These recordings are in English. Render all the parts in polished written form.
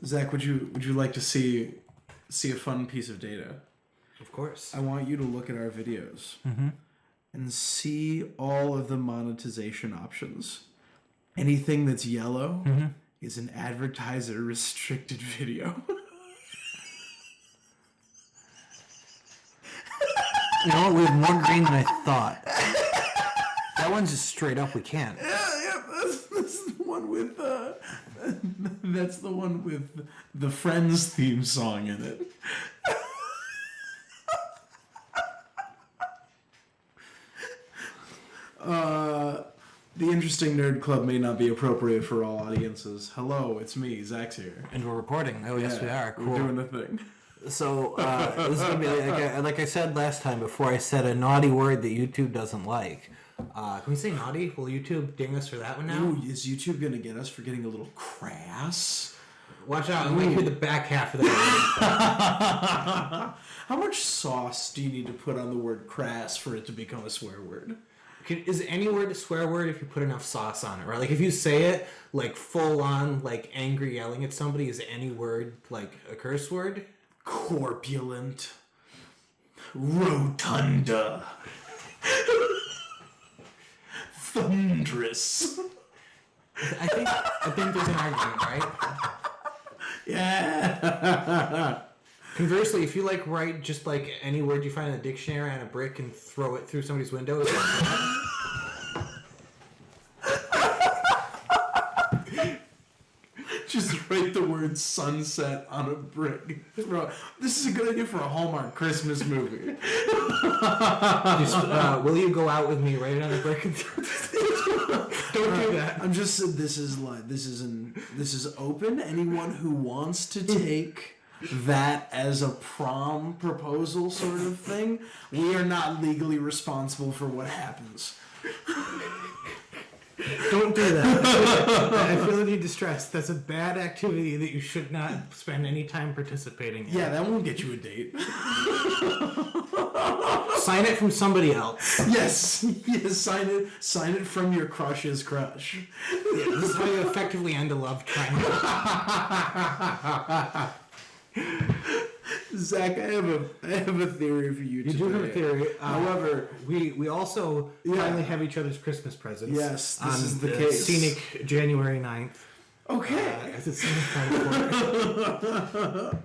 Zach, would you like to see a fun piece of data? Of course. I want you to look at our videos and see all of the monetization options. Anything that's yellow is an advertiser restricted video. You know what? We have more green than I thought. That one's just straight up. We can't. Yeah, that's the one with that's the one with the Friends theme song in it. The Interesting Nerd Club may not be appropriate for all audiences. Hello, it's me, Zach's here. And we're recording. Oh, yes, we are. Cool. We're doing the thing. So, this is going to be, like I said last time, before I said a naughty word that YouTube doesn't like. Can we say naughty? Will YouTube ding us for that one now? Ooh, is YouTube going to get us for getting a little crass? Watch out, I might hear the back half of that. How much sauce do you need to put on the word crass for it to become a swear word? Is any word a swear word if you put enough sauce on it, right? Like if you say it like full on, like angry yelling at somebody, is any word like a curse word? Corpulent. Rotunda. Thunderous. I think there's an argument, right? Yeah. Conversely, if you like write just like any word you find in the dictionary on a brick and throw it through somebody's window, is that Just write the word sunset on a brick. This is a good idea for a Hallmark Christmas movie. will you go out with me? Write it on the brick and throw it. Don't do that. I'm just this is open. Anyone who wants to take that as a prom proposal sort of thing, we are not legally responsible for what happens. Don't do that. I feel the need to stress that's a bad activity that you should not spend any time participating in. Yeah, that won't get you a date. Sign it from somebody else. Yes, sign it from your crush's crush. Yeah, this is how you effectively end a love triangle. Zach, I have a theory for you. You do have a theory. However, we also finally have each other's Christmas presents. Yes, this is the case. Scenic January 9th. Okay. It's a scenic time for it.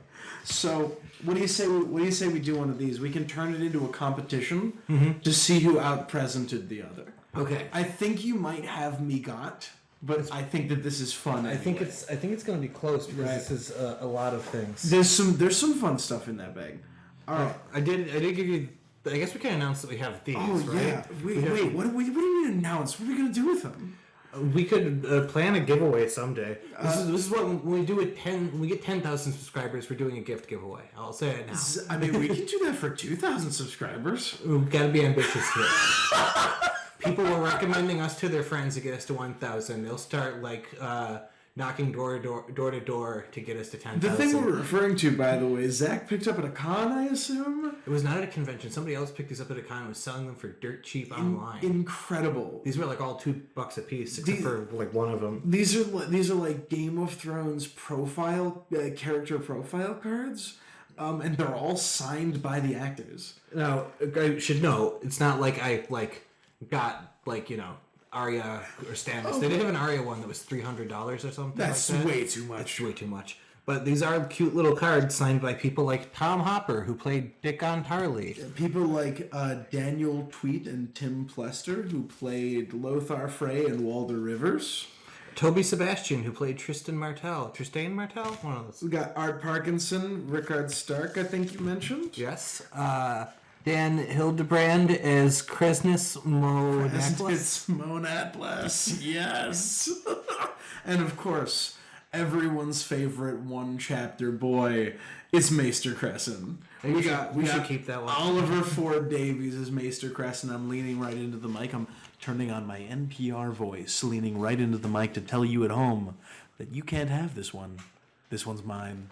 So, what do you say we do one of these? We can turn it into a competition to see who out-presented the other. Okay. I think you might have me got, but I think that this is fun. I think it's going to be close because this is a lot of things. There's some fun stuff in that bag. All right. I did give you. I guess we can announce that we have these. Oh right? yeah. Wait. What do we need to announce? What are we gonna do with them? We could plan a giveaway someday. This is what when we do it. When we get 10,000 subscribers, we're doing a gift giveaway. I'll say it now. I mean, we can do that for 2,000 subscribers. We've got to be ambitious here. People were recommending us to their friends to get us to 1,000. They'll start like knocking door to door to get us to 10,000. The thing we're referring to, by the way, Zach picked up at a con, I assume? It was not at a convention. Somebody else picked these up at a con and was selling them for dirt cheap online. Incredible. These were like all $2 a piece, except for like one of them. These are like Game of Thrones character profile cards, and they're all signed by the actors. Now, I should know, it's not like I got Arya or Stannis. Okay. They did have an Arya one that was $300 or something. That's like that. Way too much. That's way too much. But these are cute little cards signed by people like Tom Hopper, who played Dickon Tarley. People like Daniel Tweet and Tim Plester, who played Lothar Frey and Walder Rivers. Toby Sebastian, who played Tristan Martell. One of those. We got Art Parkinson, Rickard Stark, I think you mentioned. Yes. Dan Hildebrand as Kresnis Monatlas, yes. And of course, everyone's favorite one-chapter boy, it's Maester Crescent. We should keep that one. Oliver Ford Davies as Maester Crescent. I'm leaning right into the mic. I'm turning on my NPR voice, leaning right into the mic to tell you at home that you can't have this one. This one's mine.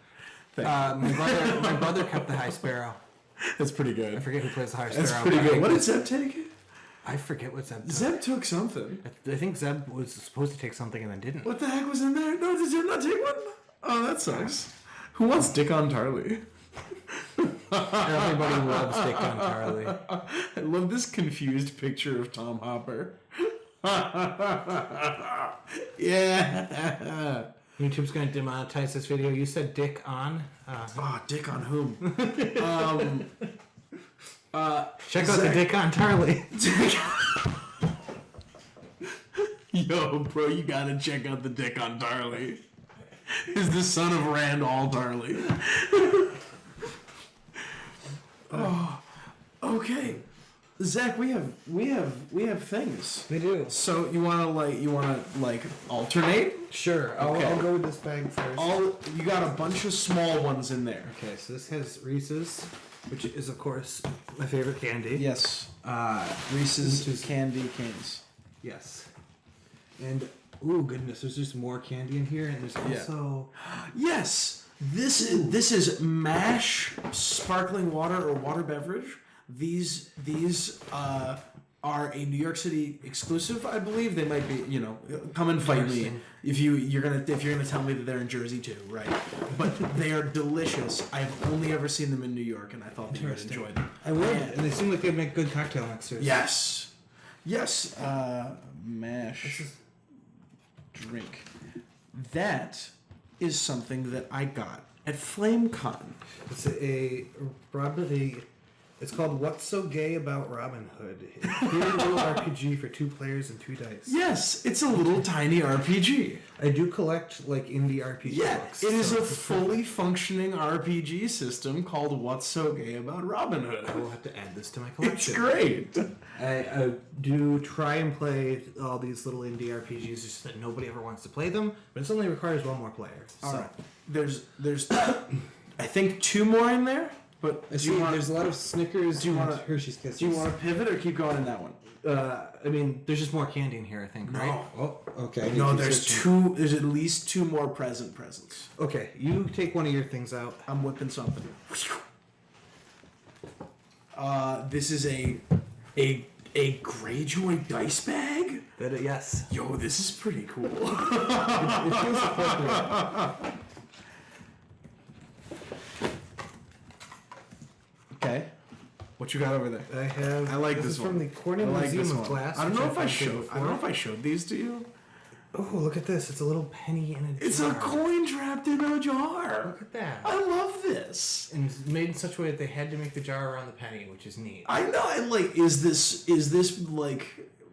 My brother kept the High Sparrow. That's pretty good. I forget who plays the High Sparrow. That's pretty good. What did Zeb take? I forget what Zeb took. Zeb took something. I think Zeb was supposed to take something and then didn't. What the heck was in there? No, did Zeb not take one? Oh, that sucks. Who wants Dick on Tarly? Everybody loves Dick on Charlie. I love this confused picture of Tom Hopper. Yeah. YouTube's gonna demonetize this video. You said Dick on. Dick on whom? Check out the Dick on Charlie. Yo, bro, you gotta check out the Dick on Tarly. Is the son of Rand all Tarly. Oh, okay. Zach, we have things. We do. So you wanna alternate? Sure. Okay. I'll go with this bag first. You got a bunch of small ones in there. Okay, so this has Reese's, which is of course my favorite candy. Yes. Reese's candy canes. Yes. And ooh, goodness, there's just more candy in here, and there's also Yes. This is MASH sparkling water or water beverage. These are a New York City exclusive, I believe. They might be, come and fight me if you're gonna tell me that they're in Jersey too, right? But they are delicious. I've only ever seen them in New York, and I thought you would enjoy them. I would, and they seem like they'd make good cocktail mixers. Yes. MASH drink. That is something that I got at FlameCon. It's it's called What's So Gay About Robin Hood? It's a cute little RPG for 2 players and 2 dice. Yes, it's a little tiny RPG. I do collect indie RPG books. It is a fully functioning RPG system called What's So Gay About Robin Hood. I will have to add this to my collection. It's great. I do try and play all these little indie RPGs, just that nobody ever wants to play them, but it only requires 1 more player. All right. There's I think 2 more in there. But there's a lot of Snickers. Do you want Hershey's Kisses? Do you want to pivot or keep going in that one? There's just more candy in here, I think, right? No. Oh, okay. No, there's 2. There's at least 2 more presents. Okay, you take one of your things out. I'm whipping something. This is a Greyjoy dice bag. Yes. Yo, this is pretty cool. It feels appropriate. Okay. What you got over there? I like this this is one. from the Cornell Museum of Glass. I don't know if I showed. showed these to you. Oh, look at this! It's a little penny in a jar. It's a coin trapped in a jar. Look at that! I love this. And it's made in such a way that they had to make the jar around the penny, which is neat. I know. Is this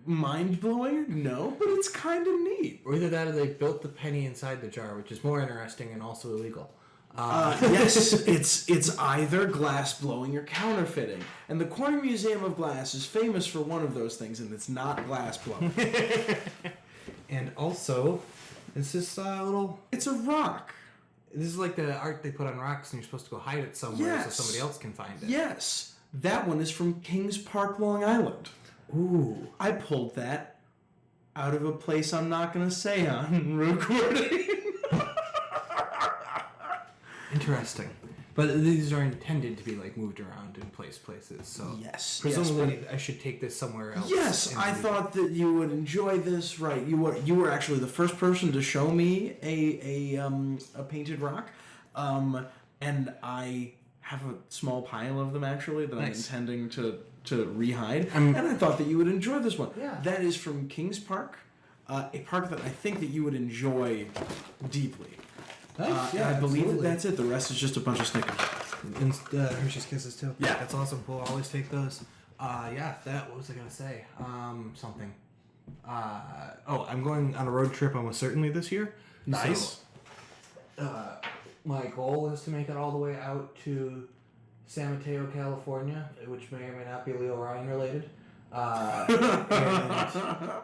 mind blowing? No, but it's kind of neat. Or either that, or they built the penny inside the jar, which is more interesting and also illegal. Yes, it's either glass blowing or counterfeiting, and the Cornell Museum of Glass is famous for one of those things, and it's not glass blowing. And also, it's this little. It's a rock. This is like the art they put on rocks, and you're supposed to go hide it somewhere so somebody else can find it. Yes, that one is from Kings Park, Long Island. Ooh, I pulled that out of a place I'm not going to say on recording. Interesting. But these are intended to be moved around in places. So yes. Presumably, I should take this somewhere else. Yes, I thought that you would enjoy this. Right, you were actually the first person to show me a painted rock, and I have a small pile of them actually that I'm intending to rehide, and I thought that you would enjoy this one. Yeah. That is from Kings Park, a park that I think that you would enjoy deeply. Nice. And I believe that that's it. The rest is just a bunch of Snickers. And Hershey's Kisses too. Yeah. That's awesome. We'll always take those. What was I going to say? Something. I'm going on a road trip almost certainly this year. Nice. So, my goal is to make it all the way out to San Mateo, California, which may or may not be Leo Ryan related. And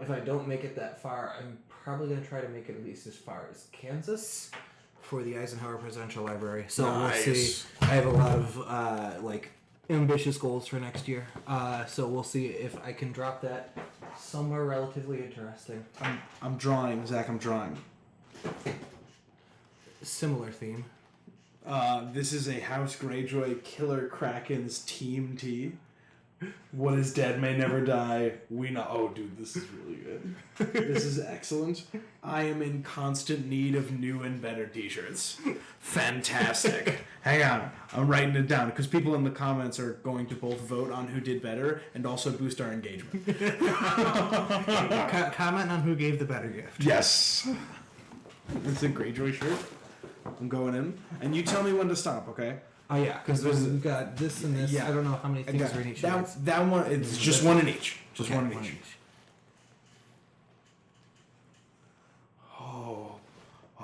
if I don't make it that far, I'm probably going to try to make it at least as far as Kansas for the Eisenhower Presidential Library. So We'll see. I have a lot of ambitious goals for next year. So we'll see if I can drop that somewhere relatively interesting. I'm drawing, Zach. I'm drawing. Similar theme. This is a House Greyjoy Killer Kraken's team tee. What is dead may never die. We know. Oh, dude, this is really good. This is excellent. I am in constant need of new and better t-shirts. Fantastic. Hang on. I'm writing it down because people in the comments are going to both vote on who did better and also boost our engagement. Comment on who gave the better gift. Yes. It's a Greyjoy shirt. I'm going in. And you tell me when to stop, okay? Oh, yeah, because we've got this and this. Yeah. I don't know how many things are in each of these. That one, it's just one in each. Just Okay, one in each.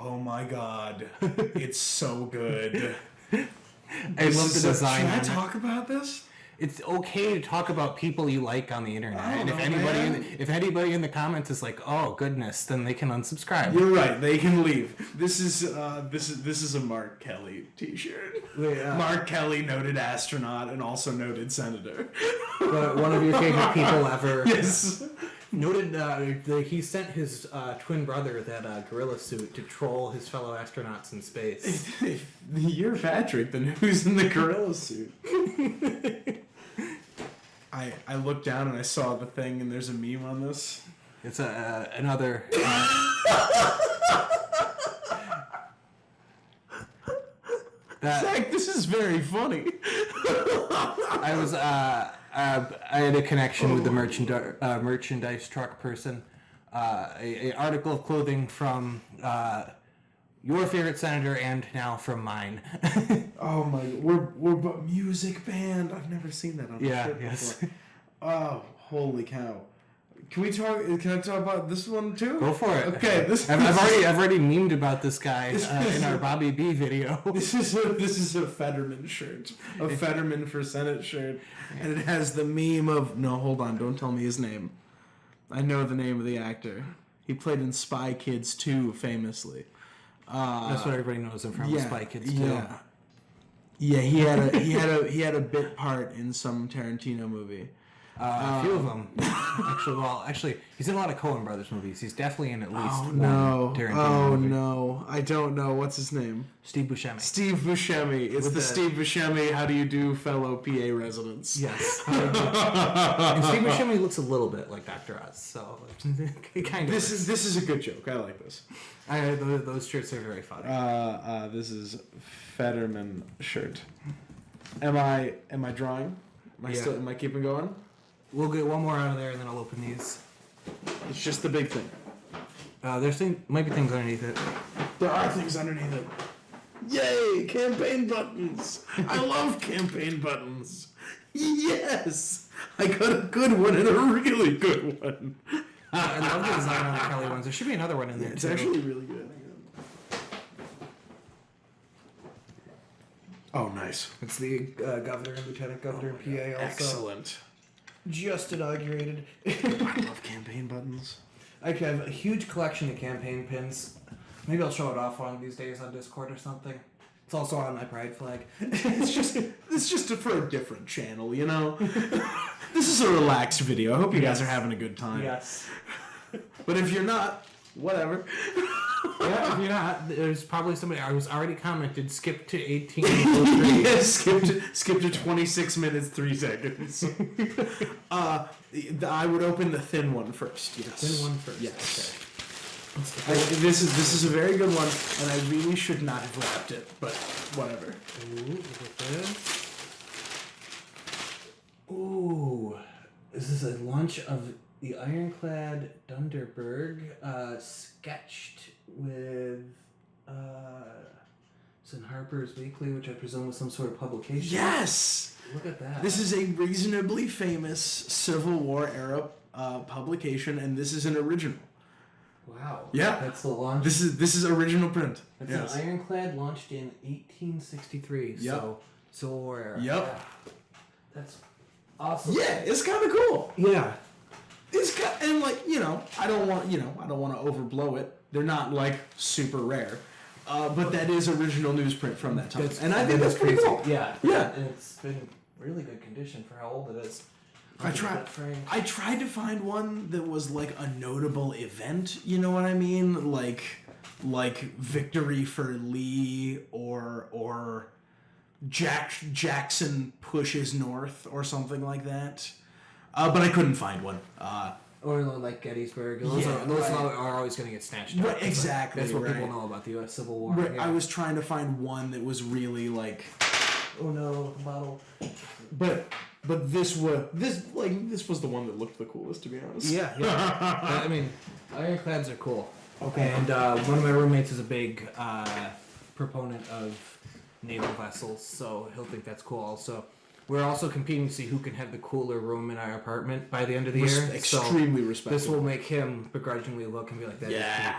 Oh my god. It's so good. I love the design. Should I talk about this? It's okay to talk about people you like on the internet, and if anybody in the comments is like, "Oh goodness," then they can unsubscribe. You're right. They can leave. This is a Mark Kelly T-shirt. Mark Kelly, noted astronaut and also noted senator. One of your favorite people ever. Yes. Noted. He sent his twin brother that gorilla suit to troll his fellow astronauts in space. If you're Patrick, then who's in the gorilla suit? I looked down and I saw the thing, and there's a meme on this. It's another. Zach, this is very funny. I had a connection with the merchandise truck person. A article of clothing from your favorite senator and now from mine. Oh my! We're music band. I've never seen that on the show before. Oh, holy cow! Can I talk about this one too? Go for it. Okay, I've already memed about this guy in our Bobby B video. This is a Fetterman shirt, a Fetterman for Senate shirt, and it has the meme of hold on, don't tell me his name. I know the name of the actor. He played in Spy Kids 2 famously. That's what everybody knows him from. Spy Kids 2. Yeah, he had a bit part in some Tarantino movie. A few of them. Actually, he's in a lot of Coen Brothers movies. He's definitely in at least one Tarantino movie. No. I don't know. What's his name? Steve Buscemi. Steve Buscemi. It's the Steve Buscemi, how do you do, fellow PA residents. Yes. And Steve Buscemi looks a little bit like Dr. Oz, so it kind of This is a good joke. I like this. Those shirts are very funny. This is Fetterman shirt. Am I drawing? Am I keeping going? We'll get one more out of there, and then I'll open these. It's just the big thing. Might be things underneath it. There are things underneath it. Yay! Campaign buttons! I love campaign buttons! Yes! I got a good one and a really good one. I love the design on the Kelly ones. There should be another one in there, It's too. actually really good. Oh, nice. It's the governor and lieutenant governor and PA also. Excellent. Just inaugurated. I love campaign buttons. I have a huge collection of campaign pins. Maybe I'll show it off one of these days on Discord or something. It's also on my pride flag. It's just for a different channel, you know? This is a relaxed video. I hope you guys are having a good time. Yes. But if you're not, whatever. Yeah, if you're not, there's probably somebody I was already commented, skip to 18:03. Yes, skip to 26 minutes 3 seconds. I would open the thin one first. Yes. Thin one first. Yes. Okay. This is a very good one, and I really should not have wrapped it, but whatever. Ooh, look at this. Ooh, this is a launch of the Ironclad Dunderberg, sketched with it's in Harper's Weekly, which I presume was some sort of publication. Yes! Look at that. This is a reasonably famous Civil War era publication, and this is an original. Wow. Yeah. That's the launch. This is original print. That's yes. an Ironclad launched in 1863. Yep. So Civil War era. Yep. Yeah. That's awesome. Yeah, it's kind of cool. Yeah. It's got, and like, I don't want to overblow it. They're not like super rare. But that is original newsprint from that time. And I think that's pretty cool. Yeah. Yeah. And it's been really good condition for how old it is. I tried to find one that was like a notable event, you know what I mean? Like victory for Lee or Jackson pushes north or something like that. But I couldn't find one. Or like Gettysburg. Those are always going to get snatched up. Right, exactly. That's what people know about the U.S. Civil War. Right, Yeah. I was trying to find one that was really like, Oh no, the bottle. but this was the one that looked the coolest, to be honest. Yeah. I mean, ironclads are cool. Okay. And one of my roommates is a big proponent of naval vessels, so he'll think that's cool also. We're also competing to see who can have the cooler room in our apartment by the end of the year. Extremely respectful. This will make him begrudgingly look and be like, "That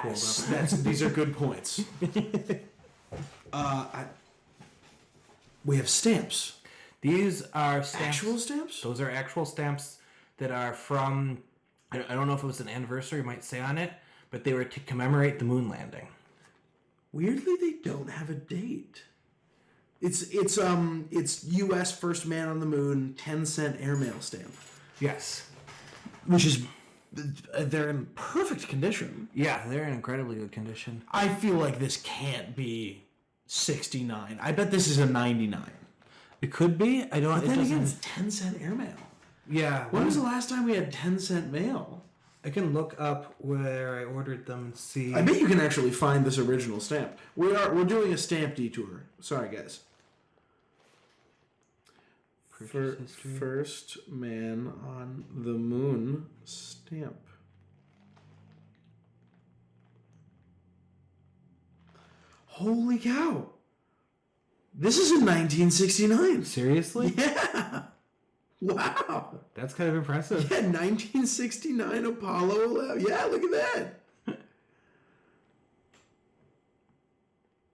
is pretty cool." These are good points. We have stamps. These are stamps. Actual stamps? Those are actual stamps that are from. I don't know if it was an anniversary, you might say on it, but they were to commemorate the moon landing. Weirdly, they don't have a date. It's U.S. first man on the moon 10-cent airmail stamp. Yes. Which is, they're in perfect condition. Yeah, they're in incredibly good condition. I feel like this can't be 69. I bet this is a 99. It could be. I don't. But then again, it's 10-cent airmail. Yeah. When was the last time we had 10-cent mail? I can look up where I ordered them and see. I bet you can actually find this original stamp. We're doing a stamp detour. Sorry, guys. First man on the moon stamp. Holy cow! This is in 1969. Seriously? Yeah. Wow. That's kind of impressive. Yeah, 1969 Apollo 11. Yeah, look at that.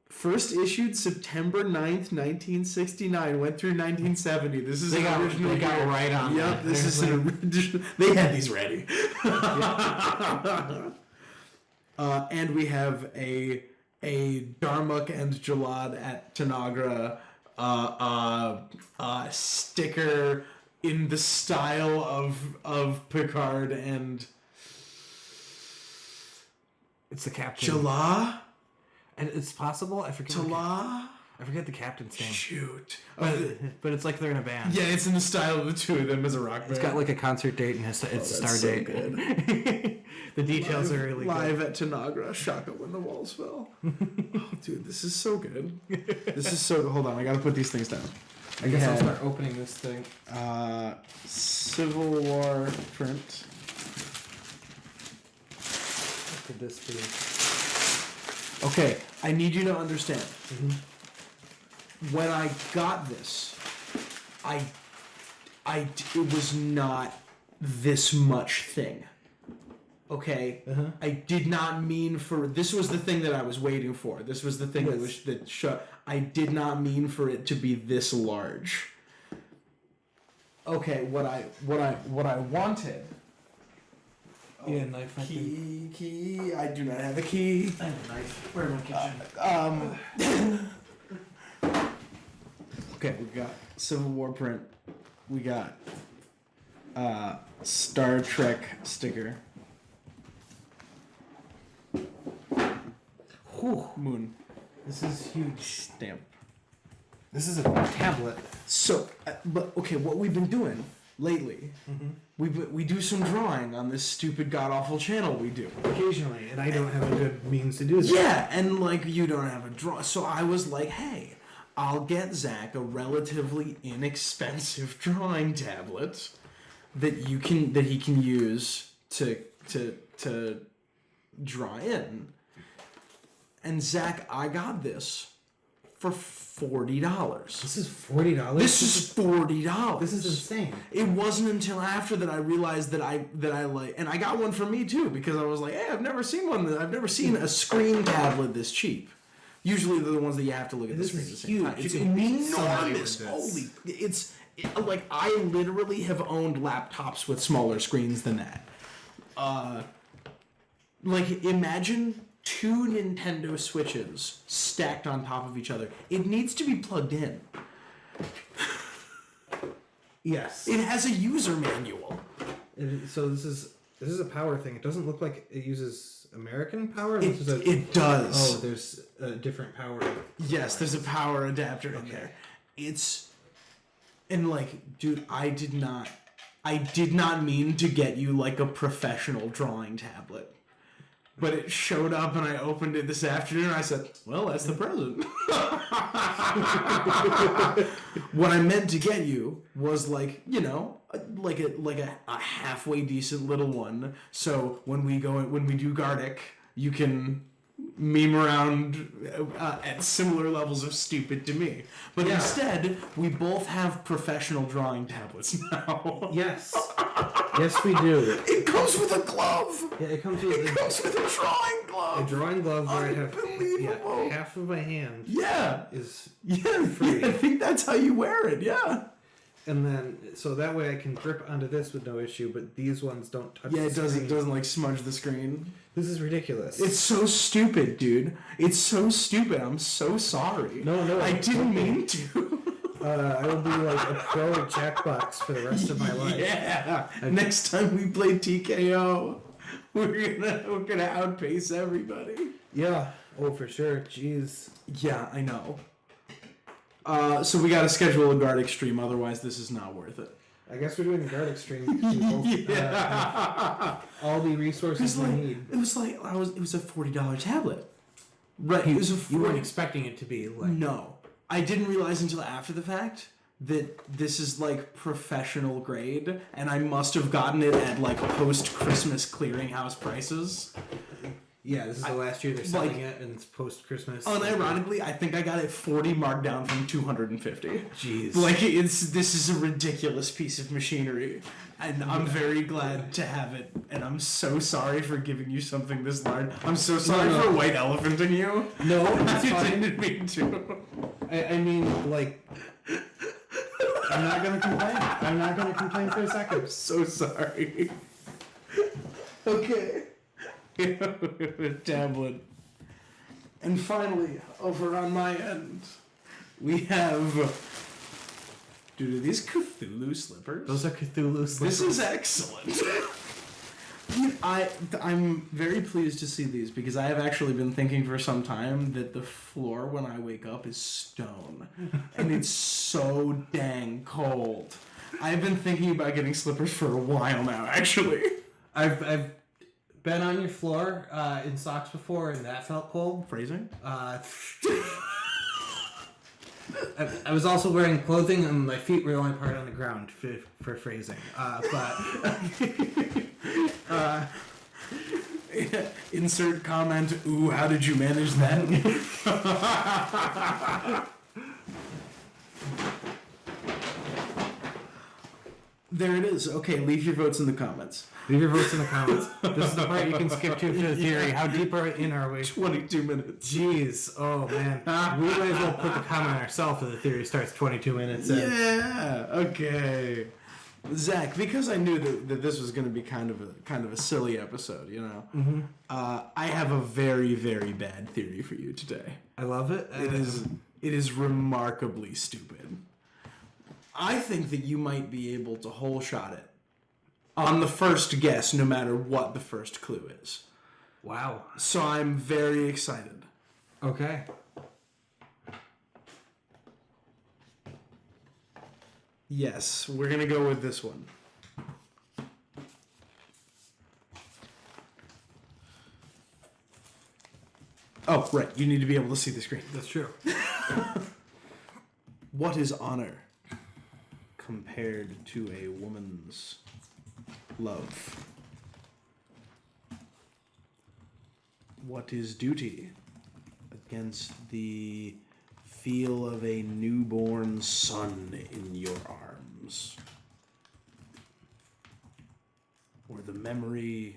First issued September 9th, 1969. Went through 1970. This is They got right on. Yep, that. this is an original. They had these ready. And we have a Darmok and Jalad at Tanagra sticker in the style of Picard and It's the captain. Jala. And it's possible. I forget. Tala. I forget the captain's name. Shoot. But it's like they're in a band. Yeah, it's in the style of the two of them as a rock band. It's got like a concert date and it's a star so date. good. The details are really live good. at Tanagra, Shaka when the walls fell. Oh, dude, this is so good. This is so good. Hold on, I gotta put these things down. I guess I'll start opening this thing. Civil War print. What could this be? Okay, I need you to understand. Mm-hmm. When I got this, it was not this much thing. Okay, I did not mean for this was the thing that I was waiting for. This was the thing I did not mean for it to be this large. Okay, what I wanted. Yeah, knife. Key. I do not have a key. I have a knife. Where in my kitchen? Okay, we got Civil War print. We got Star Trek sticker. Whew. Moon. This is huge. Stamp. This is a tablet. So, but okay, what we've been doing lately, we do some drawing on this stupid god awful channel we do Occasionally, and I don't have a good means to do that. Yeah, and like you don't have a draw, so I was like, hey, I'll get Zach a relatively inexpensive drawing tablet that he can use to draw in. And Zach, I got this for $40. This is $40. This is $40. This is insane. It wasn't until after that I realized that I like, and I got one for me too because I was like, hey, I've never seen a screen tablet this cheap. Usually they're the ones that you have to look at the screen at the same time. It's enormous. Holy, like I literally have owned laptops with smaller screens than that. Like imagine 2 Nintendo Switches stacked on top of each other. It needs to be plugged in. Yes. It has a user manual. So this is a power thing. It doesn't look like it uses American power. It does. Oh, there's a different power. Yes, there's a power adapter in there. And like, dude, I did not mean to get you like a professional drawing tablet. But it showed up and I opened it this afternoon and I said, well, that's the present. What I meant to get you was like, you know, like a halfway decent little one. So when we do Gardic, you can meme around at similar levels of stupid to me. But instead, we both have professional drawing tablets now. Yes. Yes, we do. It comes with a glove. Yeah, it comes with a drawing glove. A drawing glove where I have Unbelievable. half of my hand. Yeah. Is free. I think that's how you wear it. Yeah. And then, so that way I can grip onto this with no issue, but these ones don't touch Yeah, the it screen. doesn't like smudge the screen. This is ridiculous. It's so stupid, dude. It's so stupid. I'm so sorry. No. I didn't mean to. I will be like a pro at Jackbox for the rest of my life. Yeah. Next time we play TKO, we're gonna outpace everybody. Yeah. Oh, for sure. Jeez. Yeah, I know. So we gotta schedule a Gardic stream, otherwise this is not worth it. I guess we're doing a Gardic stream because we both have all the resources we need. It was a $40 tablet. Right. It was You weren't expecting it to be like... No. I didn't realize until after the fact that this is like professional grade, and I must have gotten it at like post-Christmas clearinghouse prices. Yeah, this is the last year they're selling it, and it's post-Christmas. Unironically, I think I got it 40 marked down from 250. Jeez. Like, this is a ridiculous piece of machinery, and I'm very glad to have it, and I'm so sorry for giving you something this large. I'm so sorry for white elephant in you. No, I didn't mean to. I mean, like... I'm not gonna complain. I'm not gonna complain for a second. I'm so sorry. Okay. A tablet. And finally, over on my end, we have... Dude, are these Cthulhu slippers? Those are Cthulhu slippers. This is excellent. I'm very pleased to see these because I have actually been thinking for some time that the floor when I wake up is stone. And it's so dang cold. I've been thinking about getting slippers for a while now, actually. I've been on your floor in socks before, and that felt cold. Phrasing? I was also wearing clothing, and my feet were the only part on the ground for phrasing. Insert comment, ooh, how did you manage that? There it is. Okay, leave your votes in the comments. Leave your votes in the comments. This is the part you can skip to for the theory. How deep are we? 22 minutes. Jeez. Oh, man. We might as well put the comment ourselves if the theory starts 22 minutes in. Yeah. Okay. Zach, because I knew that this was going to be kind of a silly episode, you know, I have a very, very bad theory for you today. I love it. It is remarkably stupid. I think that you might be able to whole shot it on the first guess, no matter what the first clue is. Wow. So I'm very excited. Okay. Yes, we're going to go with this one. Oh, right. You need to be able to see the screen. That's true. What is honor compared to a woman's love? What is duty against the feel of a newborn son in your arms? Or the memory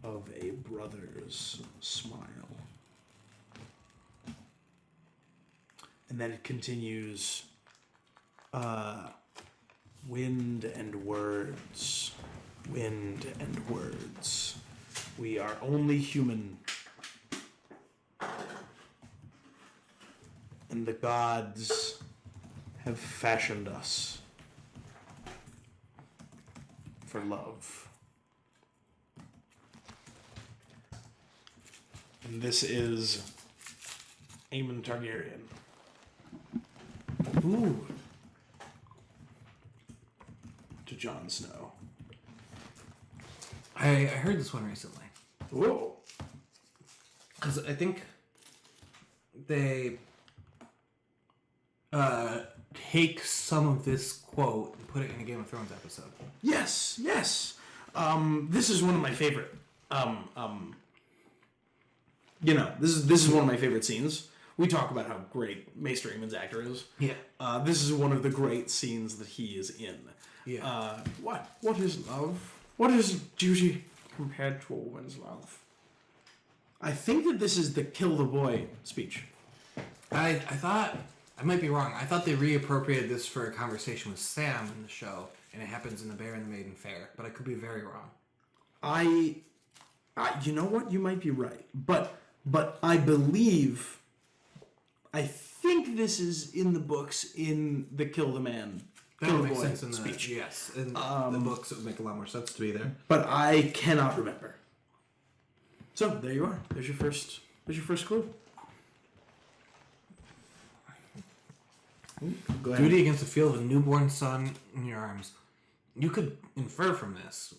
of a brother's smile? And then it continues, wind and words, wind and words. We are only human. And the gods have fashioned us for love. And this is Aemon Targaryen. Ooh. to Jon Snow. I heard this one recently. Whoa. Because I think they take some of this quote and put it in a Game of Thrones episode. Yes. This is one of my favorite. This is one of my favorite scenes. We talk about how great Maester Aemon's actor is. Yeah. This is one of the great scenes that he is in. Yeah. What is love? What is duty compared to a woman's love? I think that this is the kill the boy speech. I thought, I might be wrong, I thought they reappropriated this for a conversation with Sam in the show, and it happens in The Bear and the Maiden Fair, but I could be very wrong. You know what? You might be right. But I believe, I think this is in the books in the Kill the Man, That Kill would the make Boy sense in speech. Yes, in the books it would make a lot more sense to be there. But I cannot remember. So there you are. There's your first clue. Go ahead. Duty against the field of a newborn son in your arms. You could infer from this.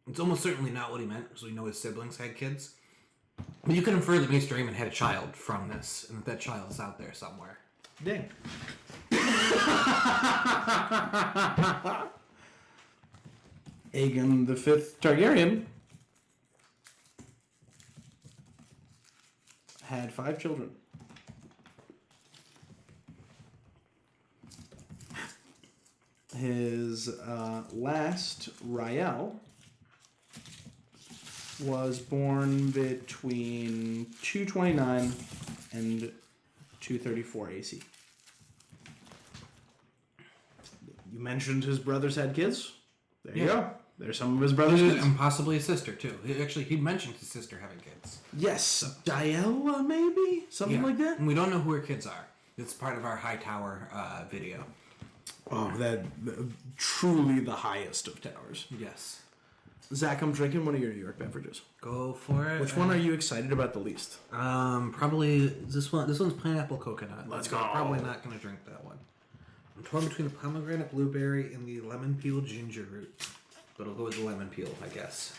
It's almost certainly not what he meant, because we know his siblings had kids. But you could infer that Maester Aemon had a child from this, and that child is out there somewhere. Dang. Aegon the Fifth Targaryen had 5 children. His last, Rael, was born between 229 and 234 AC. You mentioned his brothers had kids. There you go. There's some of his brothers' kids. And possibly a sister, too. He mentioned his sister having kids. Yes. Diella, maybe? Something like that? And we don't know who her kids are. It's part of our High Tower video. Oh, truly the highest of towers. Yes. Zach, I'm drinking one of your New York beverages. Go for it. Which one are you excited about the least? Probably this one. This one's pineapple coconut. Let's I'm go. probably not going to drink that one. I'm torn between the pomegranate blueberry and the lemon peel ginger root. But I'll go with the lemon peel, I guess.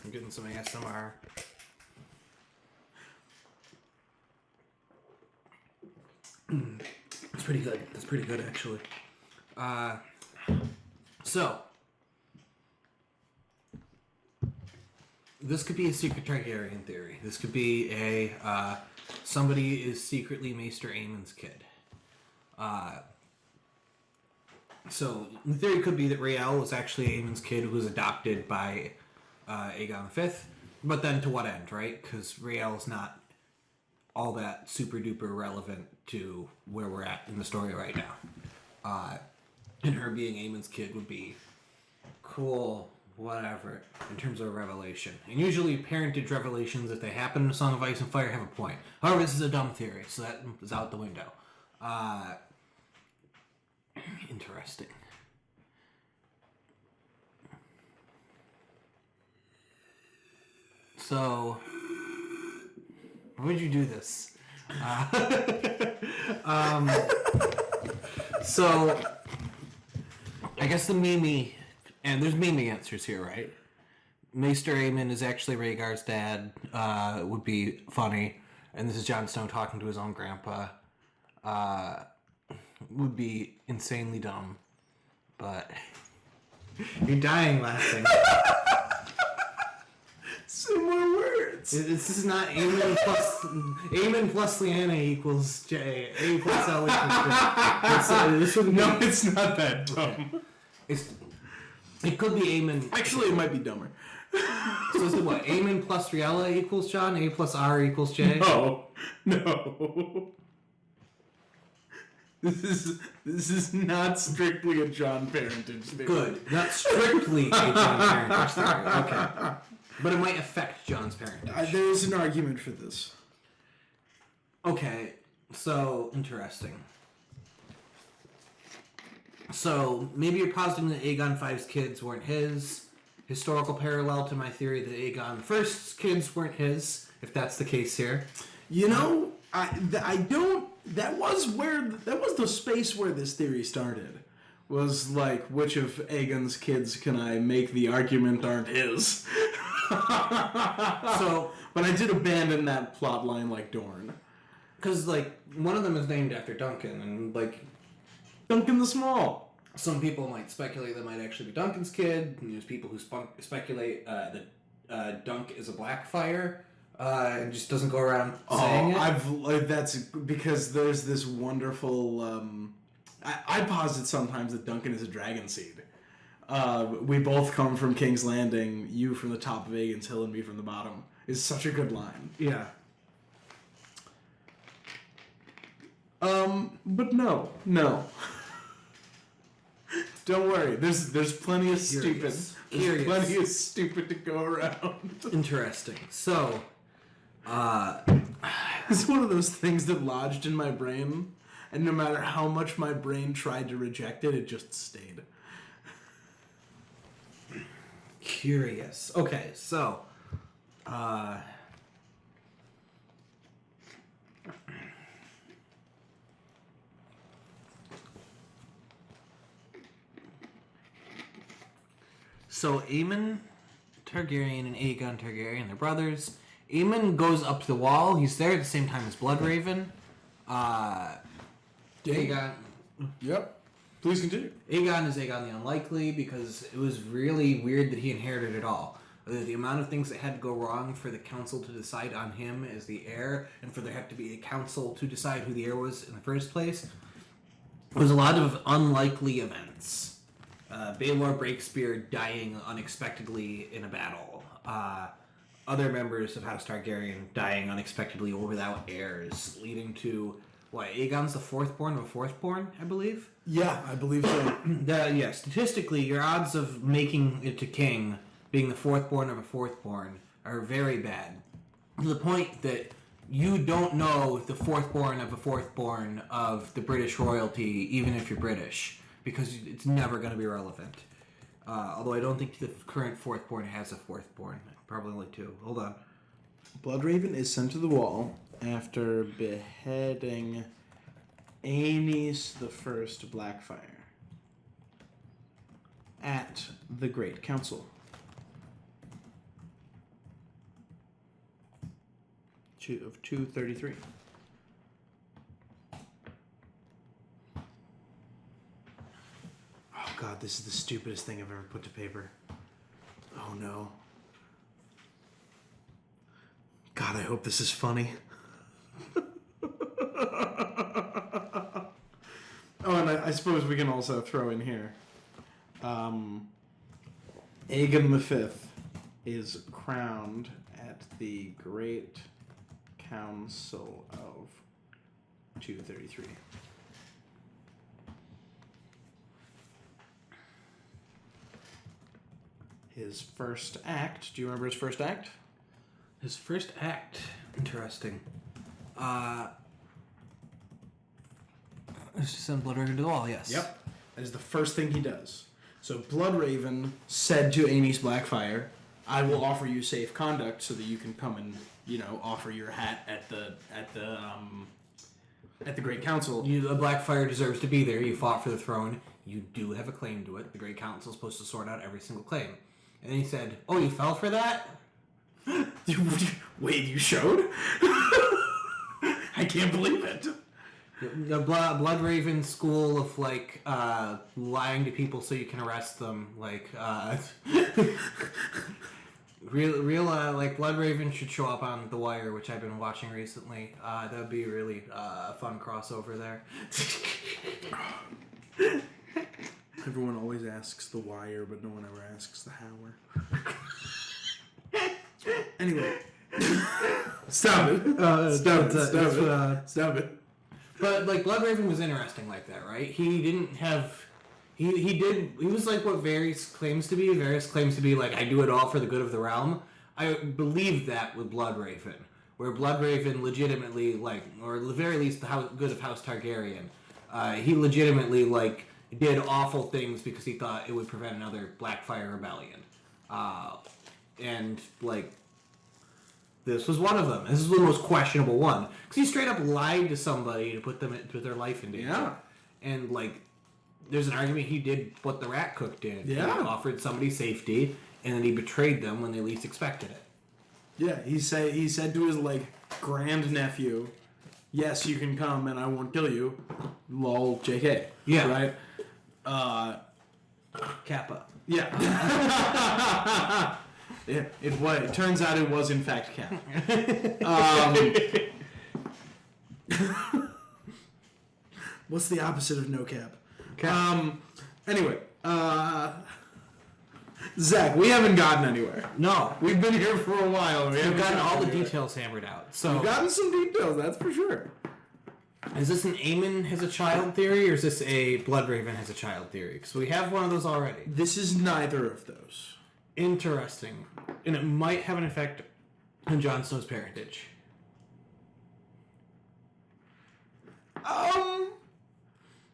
I'm getting some ASMR. It's pretty good. That's pretty good, actually. So, this could be a secret Targaryen theory. This could be somebody is secretly Maester Aemon's kid. So, the theory could be that Rael was actually Aemon's kid who was adopted by Aegon V. But then to what end, right? Because Rael's not all that super duper relevant to where we're at in the story right now. And her being Aemon's kid would be cool, whatever, in terms of a revelation. And usually parentage revelations, if they happen in A Song of Ice and Fire, have a point. However, this is a dumb theory, so that is out the window. Interesting. So, why would you do this? So, I guess the Mimi, and there's Mimi answers here, right? Maester Aemon is actually Rhaegar's dad, would be funny, and this is Jon Snow talking to his own grandpa, would be insanely dumb, but you're dying laughing. Some more words. This is not Aemon plus Lyanna equals J. A plus L equals J. No, it's not that dumb. It could be Aemon. Actually, it might be dumber. So is it what? Aemon plus Riella equals John? A plus R equals J? No. This is not strictly a John parentage theory. Good. Not strictly a John parentage theory. Okay. But it might affect John's parentage. There's an argument for this. Okay. So, interesting. So, maybe you're positing that Aegon V's kids weren't his. Historical parallel to my theory that Aegon I's kids weren't his, if that's the case here. You know, I don't That was the space where this theory started. Was like, which of Aegon's kids can I make the argument aren't his? So, but I did abandon that plot line like Dorne. Because, like, one of them is named after Duncan, and, like... Duncan the Small. Some people might speculate that might actually be Duncan's kid, and there's people who speculate that Dunk is a Blackfire, and just doesn't go around saying it. That's because there's this wonderful... I posit sometimes that Duncan is a dragon seed. We both come from King's Landing, you from the top of Aegon's Hill and me from the bottom. Is such a good line. Yeah. But no. Don't worry. There's plenty of stupid. There's plenty of stupid to go around. Interesting. So, it's one of those things that lodged in my brain, and no matter how much my brain tried to reject it, it just stayed. Curious. Okay, so, So Aemon Targaryen and Aegon Targaryen, they're brothers. Aemon goes up to the wall. He's there at the same time as Bloodraven. Aegon. Yep. Please continue. Aegon is Aegon the Unlikely because it was really weird that he inherited it all. The amount of things that had to go wrong for the council to decide on him as the heir, and for there had to be a council to decide who the heir was in the first place, was a lot of unlikely events. Baelor Breakspear dying unexpectedly in a battle. Other members of House Targaryen dying unexpectedly or without heirs, leading to, Aegon's the fourthborn of a fourthborn, I believe? Yeah, I believe so. Statistically, your odds of making it to king, being the fourthborn of a fourthborn, are very bad. To the point that you don't know the fourthborn of a fourthborn of the British royalty, even if you're British, because it's never going to be relevant. Although I don't think the current fourthborn has a fourthborn. Probably only two. Hold on. Bloodraven is sent to the wall after beheading Aenys the First Blackfire at the Great Council. Of 233. Oh god, this is the stupidest thing I've ever put to paper. Oh no. God, I hope this is funny. Oh, and I suppose we can also throw in here. Aegon V is crowned at the Great Council of 233. His first act. Do you remember his first act? His first act. Interesting. It's to send Bloodraven to the wall, yes. Yep. That is the first thing he does. So Bloodraven said to Aenys Blackfire, I will offer you safe conduct so that you can come and, offer your hat at the Great Council. The Blackfire deserves to be there. You fought for the throne. You do have a claim to it. The Great Council is supposed to sort out every single claim. And then he said, oh, you fell for that? Wait, you showed? I can't believe it. The Bloodraven school of, lying to people so you can arrest them. Bloodraven should show up on The Wire, which I've been watching recently. That would be really fun crossover there. Everyone always asks The Wire, but no one ever asks The Hower. Anyway. Stop it. Stop it. But, Bloodraven was interesting like that, right? He didn't have... He was like what Varys claims to be. Varys claims to be like, I do it all for the good of the realm. I believe that with Bloodraven. Where Bloodraven legitimately, or at the very least the good of House Targaryen, he legitimately, did awful things because he thought it would prevent another Blackfire rebellion. this was one of them. This is the most questionable one. Because he straight up lied to somebody to put their life in danger. Yeah. And, like, there's an argument he did what the rat cook did. Yeah. He offered somebody safety, and then he betrayed them when they least expected it. Yeah, he said to his, like, grandnephew, yes, you can come and I won't kill you. Lol, JK. Yeah. Right? Kappa. Yeah. Yeah, it was. It turns out it was in fact Cap. What's the opposite of no cap? Anyway, Zach, we haven't gotten anywhere. No. We've been here for a while. We've gotten all the details hammered out. So We've gotten some details, that's for sure. is this an Aemon has a child theory, or is this a Bloodraven has a child theory? Because we have one of those already. This is neither of those. Interesting. And it might have an effect on Jon Snow's parentage.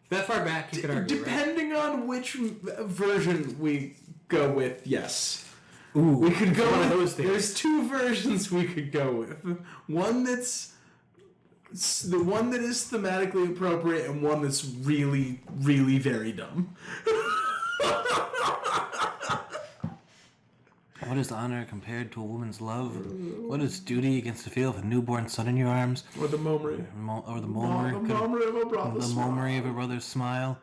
That far back, you could argue, depending on which version we go with, yes. Ooh, we could go one with of those things. There's two versions we could go with. One that's the one that is thematically appropriate, and one that's really, really very dumb. What is honor compared to a woman's love? What is duty against the feel of a newborn son in your arms? Or the Momry. Or the The Momry? Momry of a brother's The smile. Momry of a brother's smile?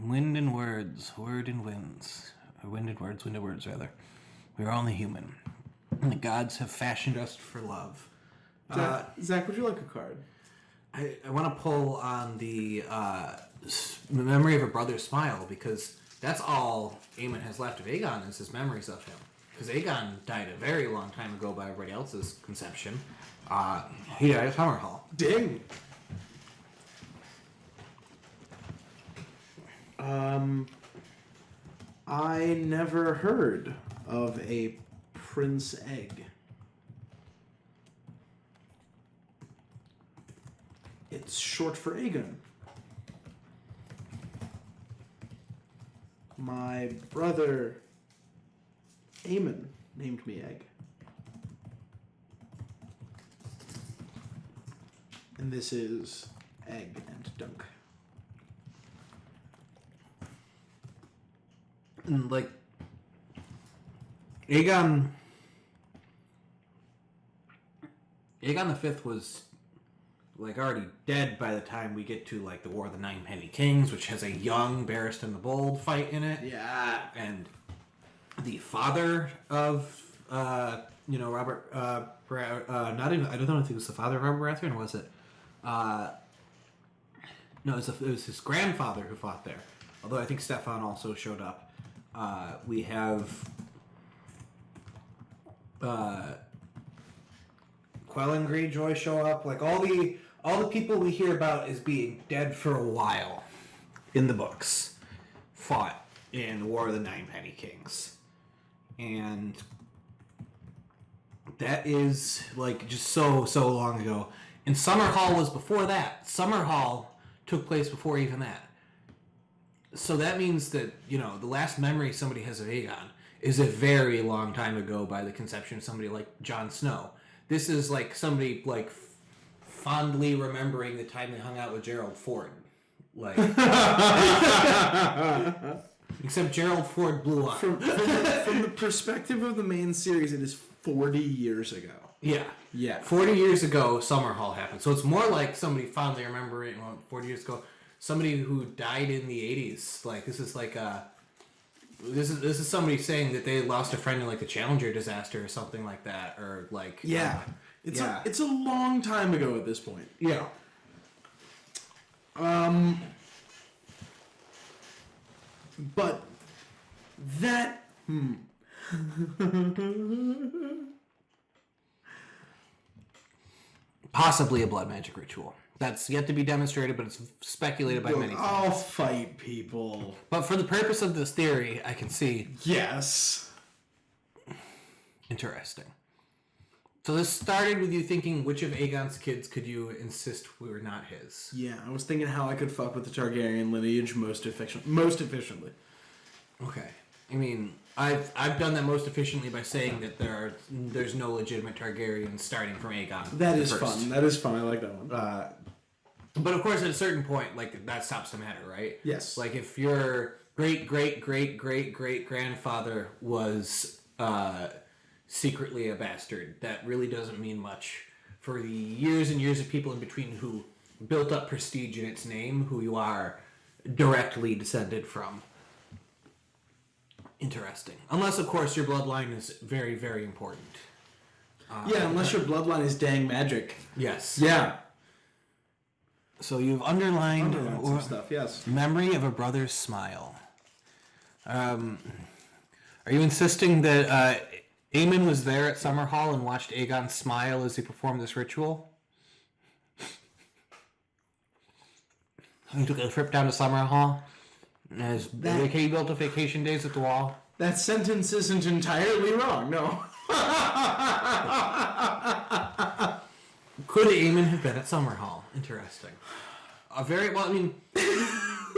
Wind and words, word and winds. Or wind and words, rather. We are only human. And the gods have fashioned us for love. Zach, would you like a card? I want to pull on the memory of a brother's smile, because that's all Aemon has left of Aegon is his memories of him. Because Aegon died a very long time ago by everybody else's conception. He died at Summerhall. Ding. I never heard of a Prince Egg. It's short for Aegon. My brother Aemon named me Egg. And this is Egg and Dunk. And, like, Aegon the Fifth was, like, already dead by the time we get to, like, the War of the Nine Penny Kings, which has a young Barristan the Bold fight in it. Yeah. And the father of, Robert, not even, I don't know if it was the father of Robert Baratheon, or was it? No, it was his grandfather who fought there. Although I think Stefan also showed up. We have Quellan Greyjoy show up. Like all the people we hear about as being dead for a while in the books fought in the War of the Nine Penny Kings. And that is like just so long ago. And Summerhall was before that. Summerhall took place before even that. So that means that, the last memory somebody has of Aegon is a very long time ago by the conception of somebody like Jon Snow. This is like somebody like fondly remembering the time they hung out with Gerald Ford. Like, except Gerald Ford blew up. From the perspective of the main series, it is 40 years ago. Yeah. Yeah. 40 years ago, Summerhall happened. So it's more like somebody fondly remembering 40 years ago. Somebody who died in the 80s. Like, this is like this is somebody saying that they lost a friend in like the Challenger disaster or something like that, or like It's a long time ago at this point. Yeah. But that Possibly a blood magic ritual. That's yet to be demonstrated, but it's speculated by many I'll fans. fight people. But for the purpose of this theory, I can see Yes. interesting. So this started with you thinking, which of Aegon's kids could you insist were not his? Yeah, I was thinking how I could fuck with the Targaryen lineage most efficiently. Okay. I mean, I've done that most efficiently by saying that there's no legitimate Targaryens starting from Aegon. That is first. fun. That is fun. I like that one. But of course, at a certain point, like that stops to matter, right? Yes. Like if your great grandfather was secretly a bastard, that really doesn't mean much for the years and years of people in between who built up prestige in its name, who you are directly descended from. Interesting. Unless, of course, your bloodline is very, very important. Yeah, unless your bloodline is dang magic. Yes. Yeah. So you've underlined Some stuff, yes. memory of a brother's smile. Are you insisting that Aemon was there at Summerhall and watched Aegon smile as he performed this ritual? He took a trip down to Summerhall. He built a vacation days at the wall. That sentence isn't entirely wrong, no. Could Aemon have been at Summerhall? Interesting.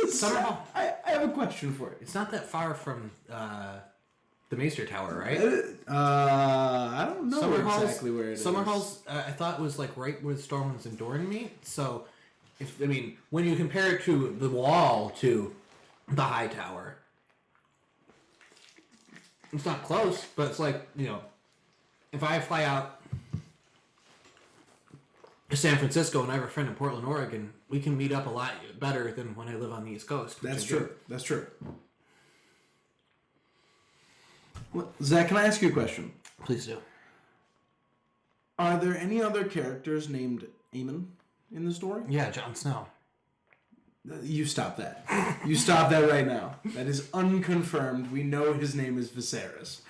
Summerhall. I have a question for you. It's not that far from the Maester Tower, right? I don't know exactly where it is. Summerhall's, I thought, was like right where the Stormlands and Dorne meet. So, when you compare it to the wall to the High Tower, it's not close, but it's like, if I fly out to San Francisco and I have a friend in Portland, Oregon, we can meet up a lot better than when I live on the East Coast. That's true. That's true. Well, Zach, can I ask you a question? Please do. Are there any other characters named Aemon in the story? Yeah, Jon Snow. You stop that. You stop that right now. That is unconfirmed. We know his name is Viserys.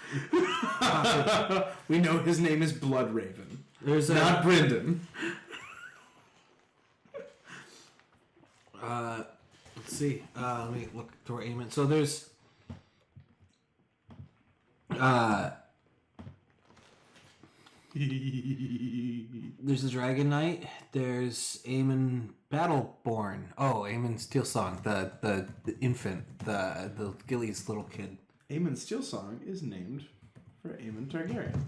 We know his name is Bloodraven. Not Brendan. Let's see. Let me look through Aemon. So there's there's the Dragon Knight. There's Aemon Battleborn. Oh, Aemon Steelsong, the infant, the Gilly's little kid. Aemon Steelsong is named for Aemon Targaryen.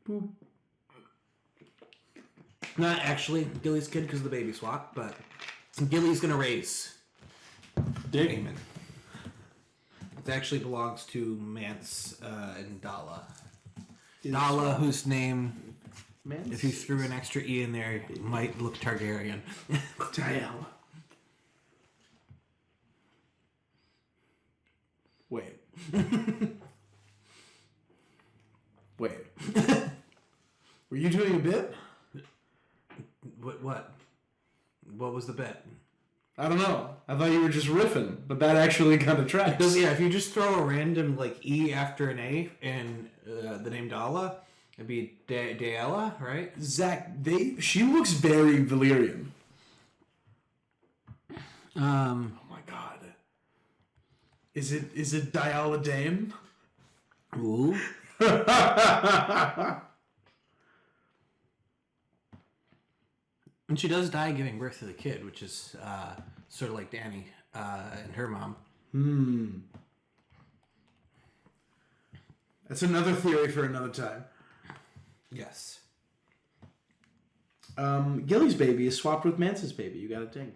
Boop. Not actually Gilly's kid because of the baby swap, but Gilly's gonna raise Aemon. It actually belongs to Mance and Dala. Dala, whose name, Mance? if you threw an extra E in there, might look Targaryen. Dial. Wait. Wait. Were you doing a bit? What? What was the bet? I don't know. I thought you were just riffing, but that actually kind of tracks. Because if you just throw a random E after an A and the name Dala, it'd be Daella, right? Zach, she looks very Valyrian. Oh my god. Is it Diala Dame? Ooh. And she does die giving birth to the kid, which is sort of like Dany and her mom. That's another theory for another time. Yes. Gilly's baby is swapped with Mance's baby. You got a ding.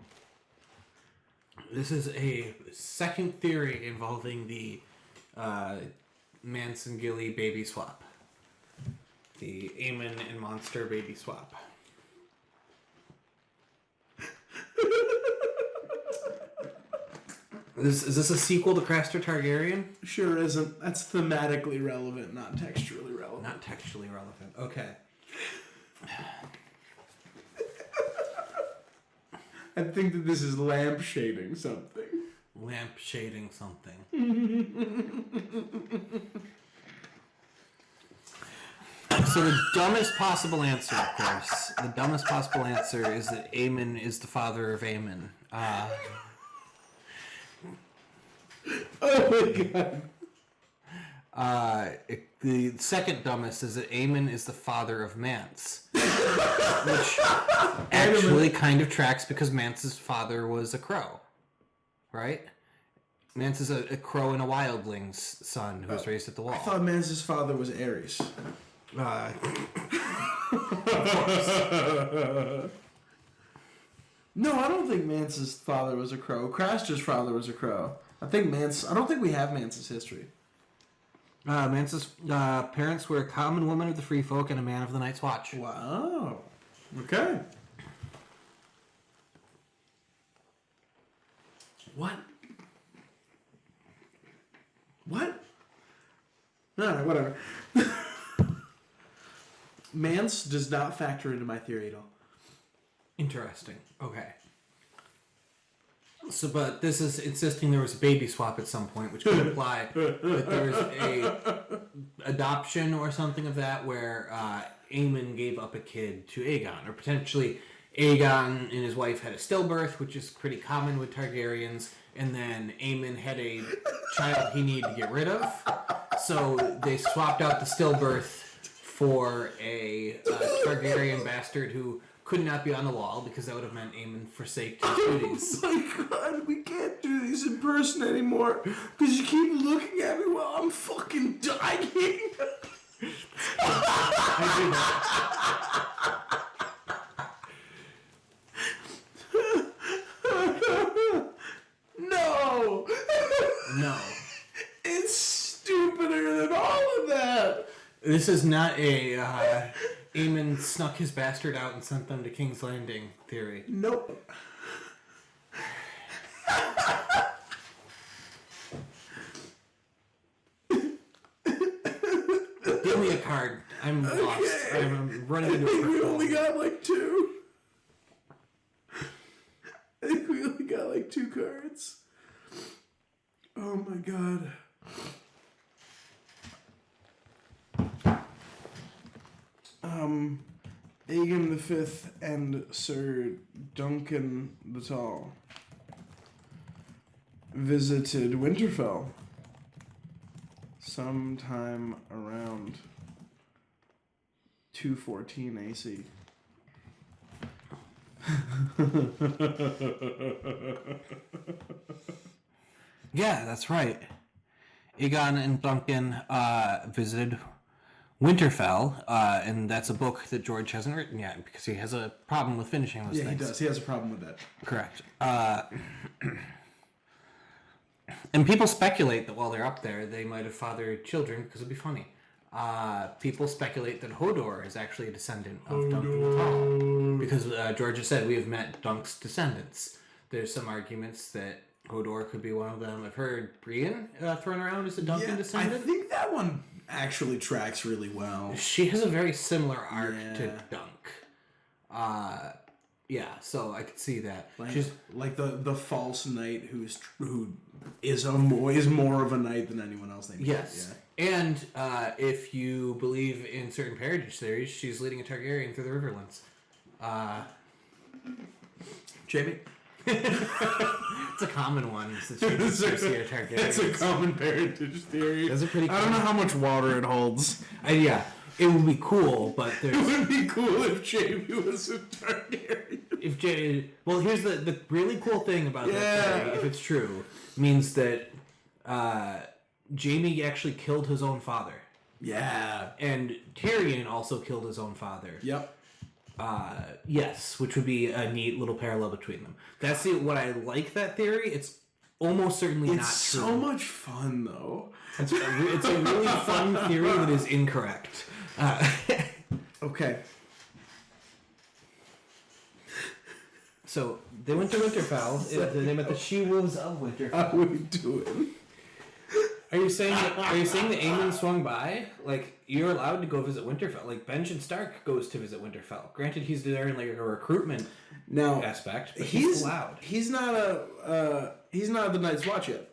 This is a second theory involving the Mance and Gilly baby swap. The Aemon and Monster baby swap. Is this a sequel to Craster Targaryen? Sure isn't. That's thematically relevant, not textually relevant. Not textually relevant. Okay. I think that this is lampshading something. Lampshading something. So the dumbest possible answer, of course, is that Aemon is the father of Aemon. Oh my god. The second dumbest is that Aemon is the father of Mance. Which actually kind of tracks because Mance's father was a crow. right? Mance is a crow and a wildling's son who was raised at the wall. I thought Mance's father was Ares. Of course. No, I don't think Mance's father was a crow. Craster's father was a crow. I don't think we have Mance's history. Mance's parents were a common woman of the free folk and a man of the Night's Watch. Wow. Okay. What? Alright, whatever. Mance does not factor into my theory at all. Interesting. Okay. So, but this is insisting there was a baby swap at some point, which could imply that there was a adoption or something of that, where Aemon gave up a kid to Aegon, or potentially Aegon and his wife had a stillbirth, which is pretty common with Targaryens, and then Aemon had a child he needed to get rid of, so they swapped out the stillbirth for a Targaryen bastard who could not be on the wall because that would have meant Aemon forsake his duties. Oh my god, we can't do these in person anymore because you keep looking at me while I'm fucking dying. I do that. No! No. It's stupider than all of that! This is not a Aemon snuck his bastard out and sent them to King's Landing theory. Nope. Give me a card. I'm lost. I'm running into a We brick wall. only got like two. I think we only got like two cards. Oh my god. Aegon the Fifth and Sir Duncan the Tall visited Winterfell sometime around 214 AC. Yeah, that's right. Aegon and Duncan visited Winterfell, and that's a book that George hasn't written yet because he has a problem with finishing those Yeah, things. he does. He has a problem with that. Correct. And people speculate that while they're up there, they might have fathered children because it'd be funny. People speculate that Hodor is actually a descendant of Duncan the Tall because George has said we have met Dunk's descendants. There's some arguments that Hodor could be one of them. I've heard Brienne thrown around as a Duncan descendant. I think that one actually tracks really well. She has a very similar arc to Dunk. Yeah, so I could see that. Like, She's like the false knight who is more of a knight than anyone else. yes, and if you believe in certain parentage theories, she's leading a Targaryen through the Riverlands. Jamie. It's a common one. Since she's a Targaryen. That's a common parentage theory. That's a pretty. I don't know how much water it holds. Yeah, it would be cool, but It would be cool if Jamie was a Targaryen. if Jade, well, here's the really cool thing about that theory, if it's true, means that Jaime actually killed his own father. Yeah. And Tyrion also killed his own father. Yep. Yes, which would be a neat little parallel between them. That's what I like that theory. It's almost certainly not true. It's so much fun, though. It's a really fun theory that is incorrect. Okay. So they went to Winterfell. They met the She-Wolves of Winterfell. How are we doing? Are you saying that Aemon swung by? Like, you're allowed to go visit Winterfell. Like, Benjen Stark goes to visit Winterfell. Granted, he's there in like a recruitment aspect, but he's allowed. He's not the Night's Watch yet.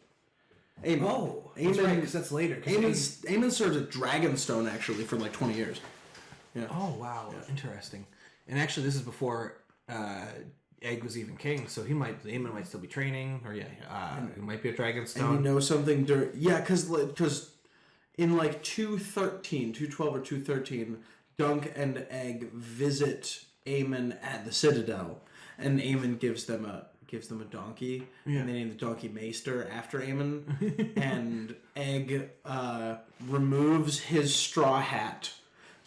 Aemon. Oh, that's right, because that's later. Aemon serves at Dragonstone actually for like 20 years. Yeah. Oh wow, interesting. And actually, this is before Egg was even king, so Aemon might still be training, or he might be a Dragonstone. And you know something because in like 212 or 213, Dunk and Egg visit Aemon at the Citadel, and Aemon gives them a gives them a donkey, and they name the donkey Maester after Aemon, and Egg removes his straw hat,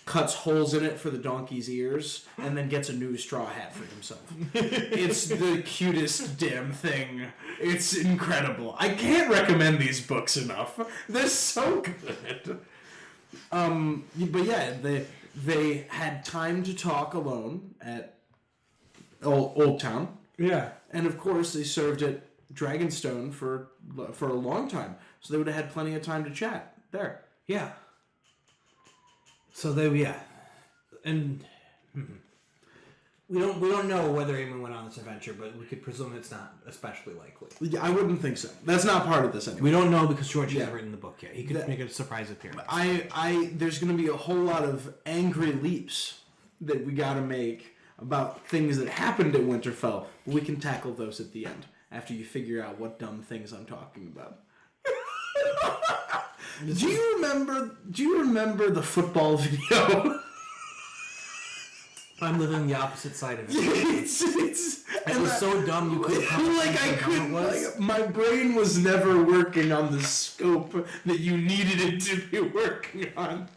cuts holes in it for the donkey's ears, and then gets a new straw hat for himself. It's the cutest damn thing. It's incredible. I can't recommend these books enough. They're so good. But yeah, they had time to talk alone at Old Town. Yeah. And of course, they served at Dragonstone for a long time, so they would have had plenty of time to chat there. Yeah. So and we don't know whether Aemon went on this adventure, but we could presume it's not especially likely. Yeah, I wouldn't think so. That's not part of this anyway. We don't know because George hasn't written the book yet. He could make a surprise appearance. There's going to be a whole lot of angry leaps that we got to make about things that happened at Winterfell. We can tackle those at the end after you figure out what dumb things I'm talking about. Do you remember the football video? I'm living the opposite side of it. It was so dumb you couldn't comprehend I how couldn't. it was. My brain was never working on the scope that you needed it to be working on.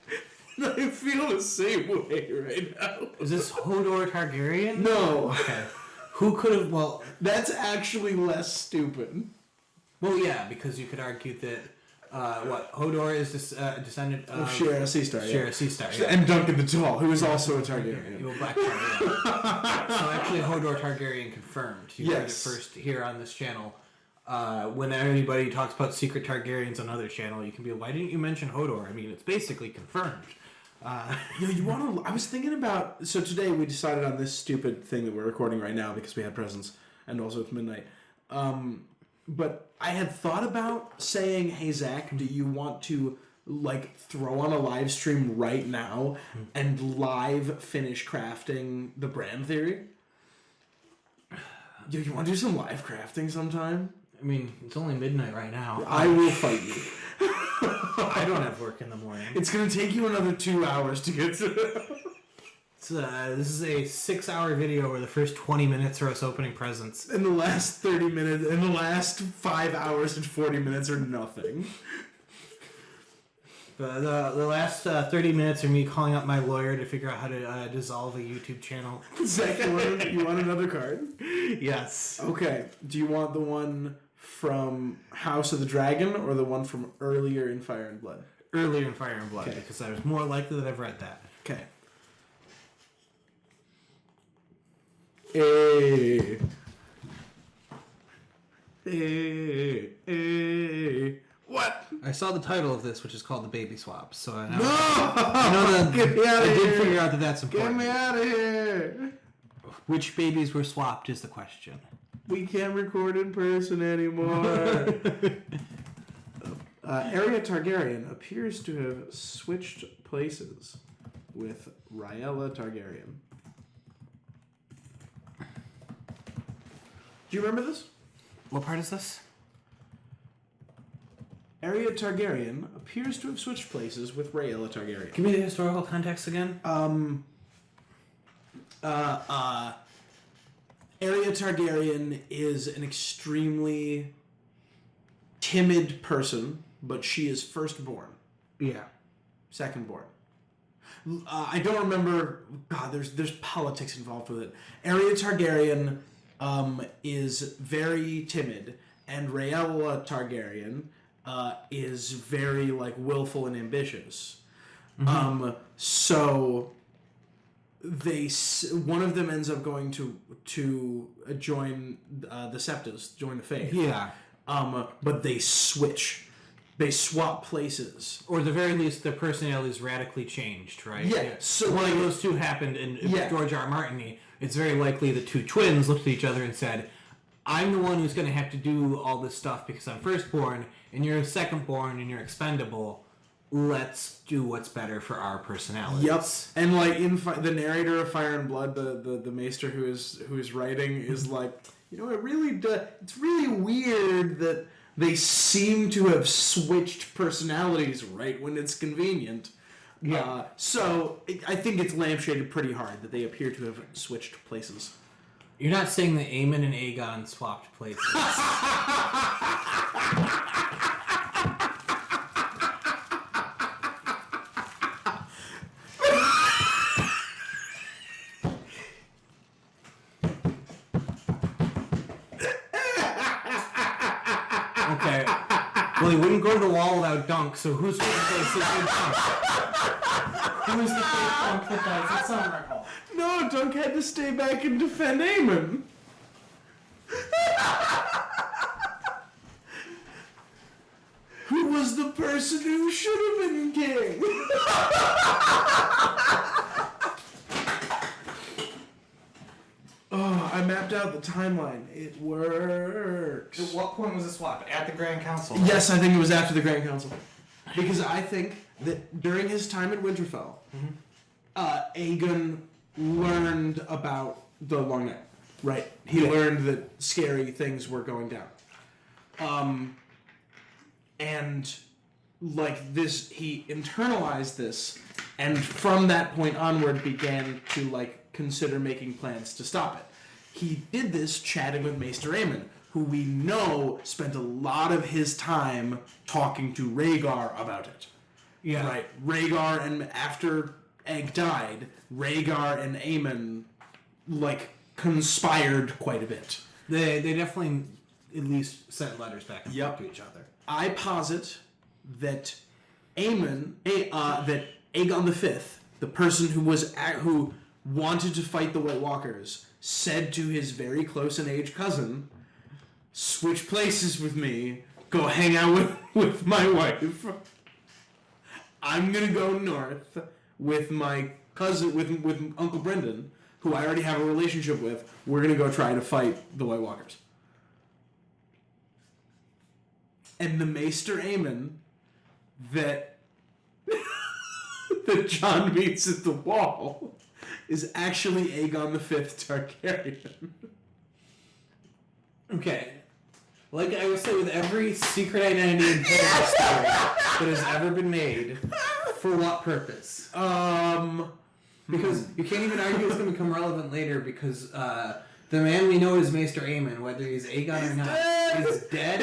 I feel the same way right now. Is this Hodor Targaryen? No. Okay. Who could have? Well, that's actually less stupid. Well, yeah, because you could argue that Hodor is descendant of Shara Seastar. Shara Seastar, yeah. And Duncan the Tall, who is also a Targaryen. Evil Black Targaryen. So actually, Hodor Targaryen confirmed. You heard it first here on this channel. When anybody talks about secret Targaryens on other channel, you can be, why didn't you mention Hodor? I mean, it's basically confirmed. You want to? I was thinking about. So today we decided on this stupid thing that we're recording right now because we had presents, and also it's midnight. But I had thought about saying, "Hey Zach, do you want to throw on a live stream right now and live finish crafting the brand theory?" Yo, you want to do some live crafting sometime? I mean, it's only midnight right now. I will fight you. I don't have work in the morning. It's going to take you another 2 hours to get to this is a 6-hour video where the first 20 minutes are us opening presents. And the last 30 minutes, and the last 5 hours and 40 minutes are nothing. The last 30 minutes are me calling up my lawyer to figure out how to dissolve a YouTube channel. Zach, you want another card? Yes. Okay. Do you want the one from House of the Dragon or the one from earlier in Fire and Blood? Earlier in Fire and Blood, because I was more likely that I've read that. Okay. Hey. What? I saw the title of this, which is called The Baby Swap, so I know, Get me out of I here. did figure out that that's important. Get me out of here! Which babies were swapped is the question. We can't record in person anymore. Arya Targaryen appears to have switched places with Rhaella Targaryen. Do you remember this? What part is this? Arya Targaryen appears to have switched places with Rhaella Targaryen. Give me the historical context again. Arya Targaryen is an extremely timid person, but she is firstborn. Yeah. Secondborn. I don't remember. God, there's politics involved with it. Arya Targaryen is very timid, and Rhaella Targaryen is very willful and ambitious. Mm-hmm. So one of them ends up going to join the Septas, join the Faith. Yeah. But they switch. They swap places. Or at the very least, their personalities radically changed, right? Yeah. So when those two happened in George R. R. Martin, it's very likely the two twins looked at each other and said, I'm the one who's going to have to do all this stuff because I'm firstborn, and you're secondborn, and you're expendable. Let's do what's better for our personalities. Yep. And in the narrator of Fire and Blood, the Maester who is writing is like, it really it's really weird that they seem to have switched personalities right when it's convenient. Yeah. So I think it's lampshaded pretty hard that they appear to have switched places. You're not saying that Aemon and Aegon swapped places. Okay. Well, he wouldn't go to the wall without Dunk, so who's going to place his good Dunk? Who is the fake Dunk that dies at Summerhall? No, Dunk had to stay back and defend Aemon. Who was the person who should have been king? Oh, I mapped out the timeline. It works. At what point was the swap? At the Grand Council? Yes, I think it was after the Grand Council. Because I think that during his time at Winterfell, Aegon learned about the Long Night. Right. He learned that scary things were going down. And like this, he internalized this, and from that point onward began to like consider making plans to stop it. He did this chatting with Maester Aemon, who we know spent a lot of his time talking to Rhaegar about it. Yeah. Right. Rhaegar, and after Egg died, Rhaegar and Aemon like conspired quite a bit. They definitely at least sent letters back and forth to each other. I posit that Aemon, that Aegon V, the person who wanted to fight the White Walkers, said to his very close in age cousin, "Switch places with me. Go hang out with my wife. I'm gonna go north with my cousin, with Uncle Brendan, who I already have a relationship with. We're gonna go try to fight the White Walkers." And the Maester Aemon that that Jon meets at the wall is actually Aegon V Targaryen. Okay. Like I would say with every secret identity and story that has ever been made, for what purpose? Because you can't even argue it's going to become relevant later because the man we know as Maester Aemon, whether he's Aegon or not, is dead.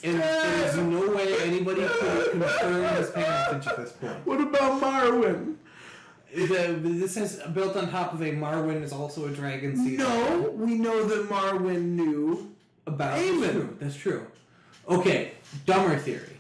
And there's no way anybody could confirm his parentage at this point. What about Marwyn? This is built on top of a Marwyn is also a dragon seed. No, we know that Marwyn knew About Aemon. That's true. Okay, dumber theory.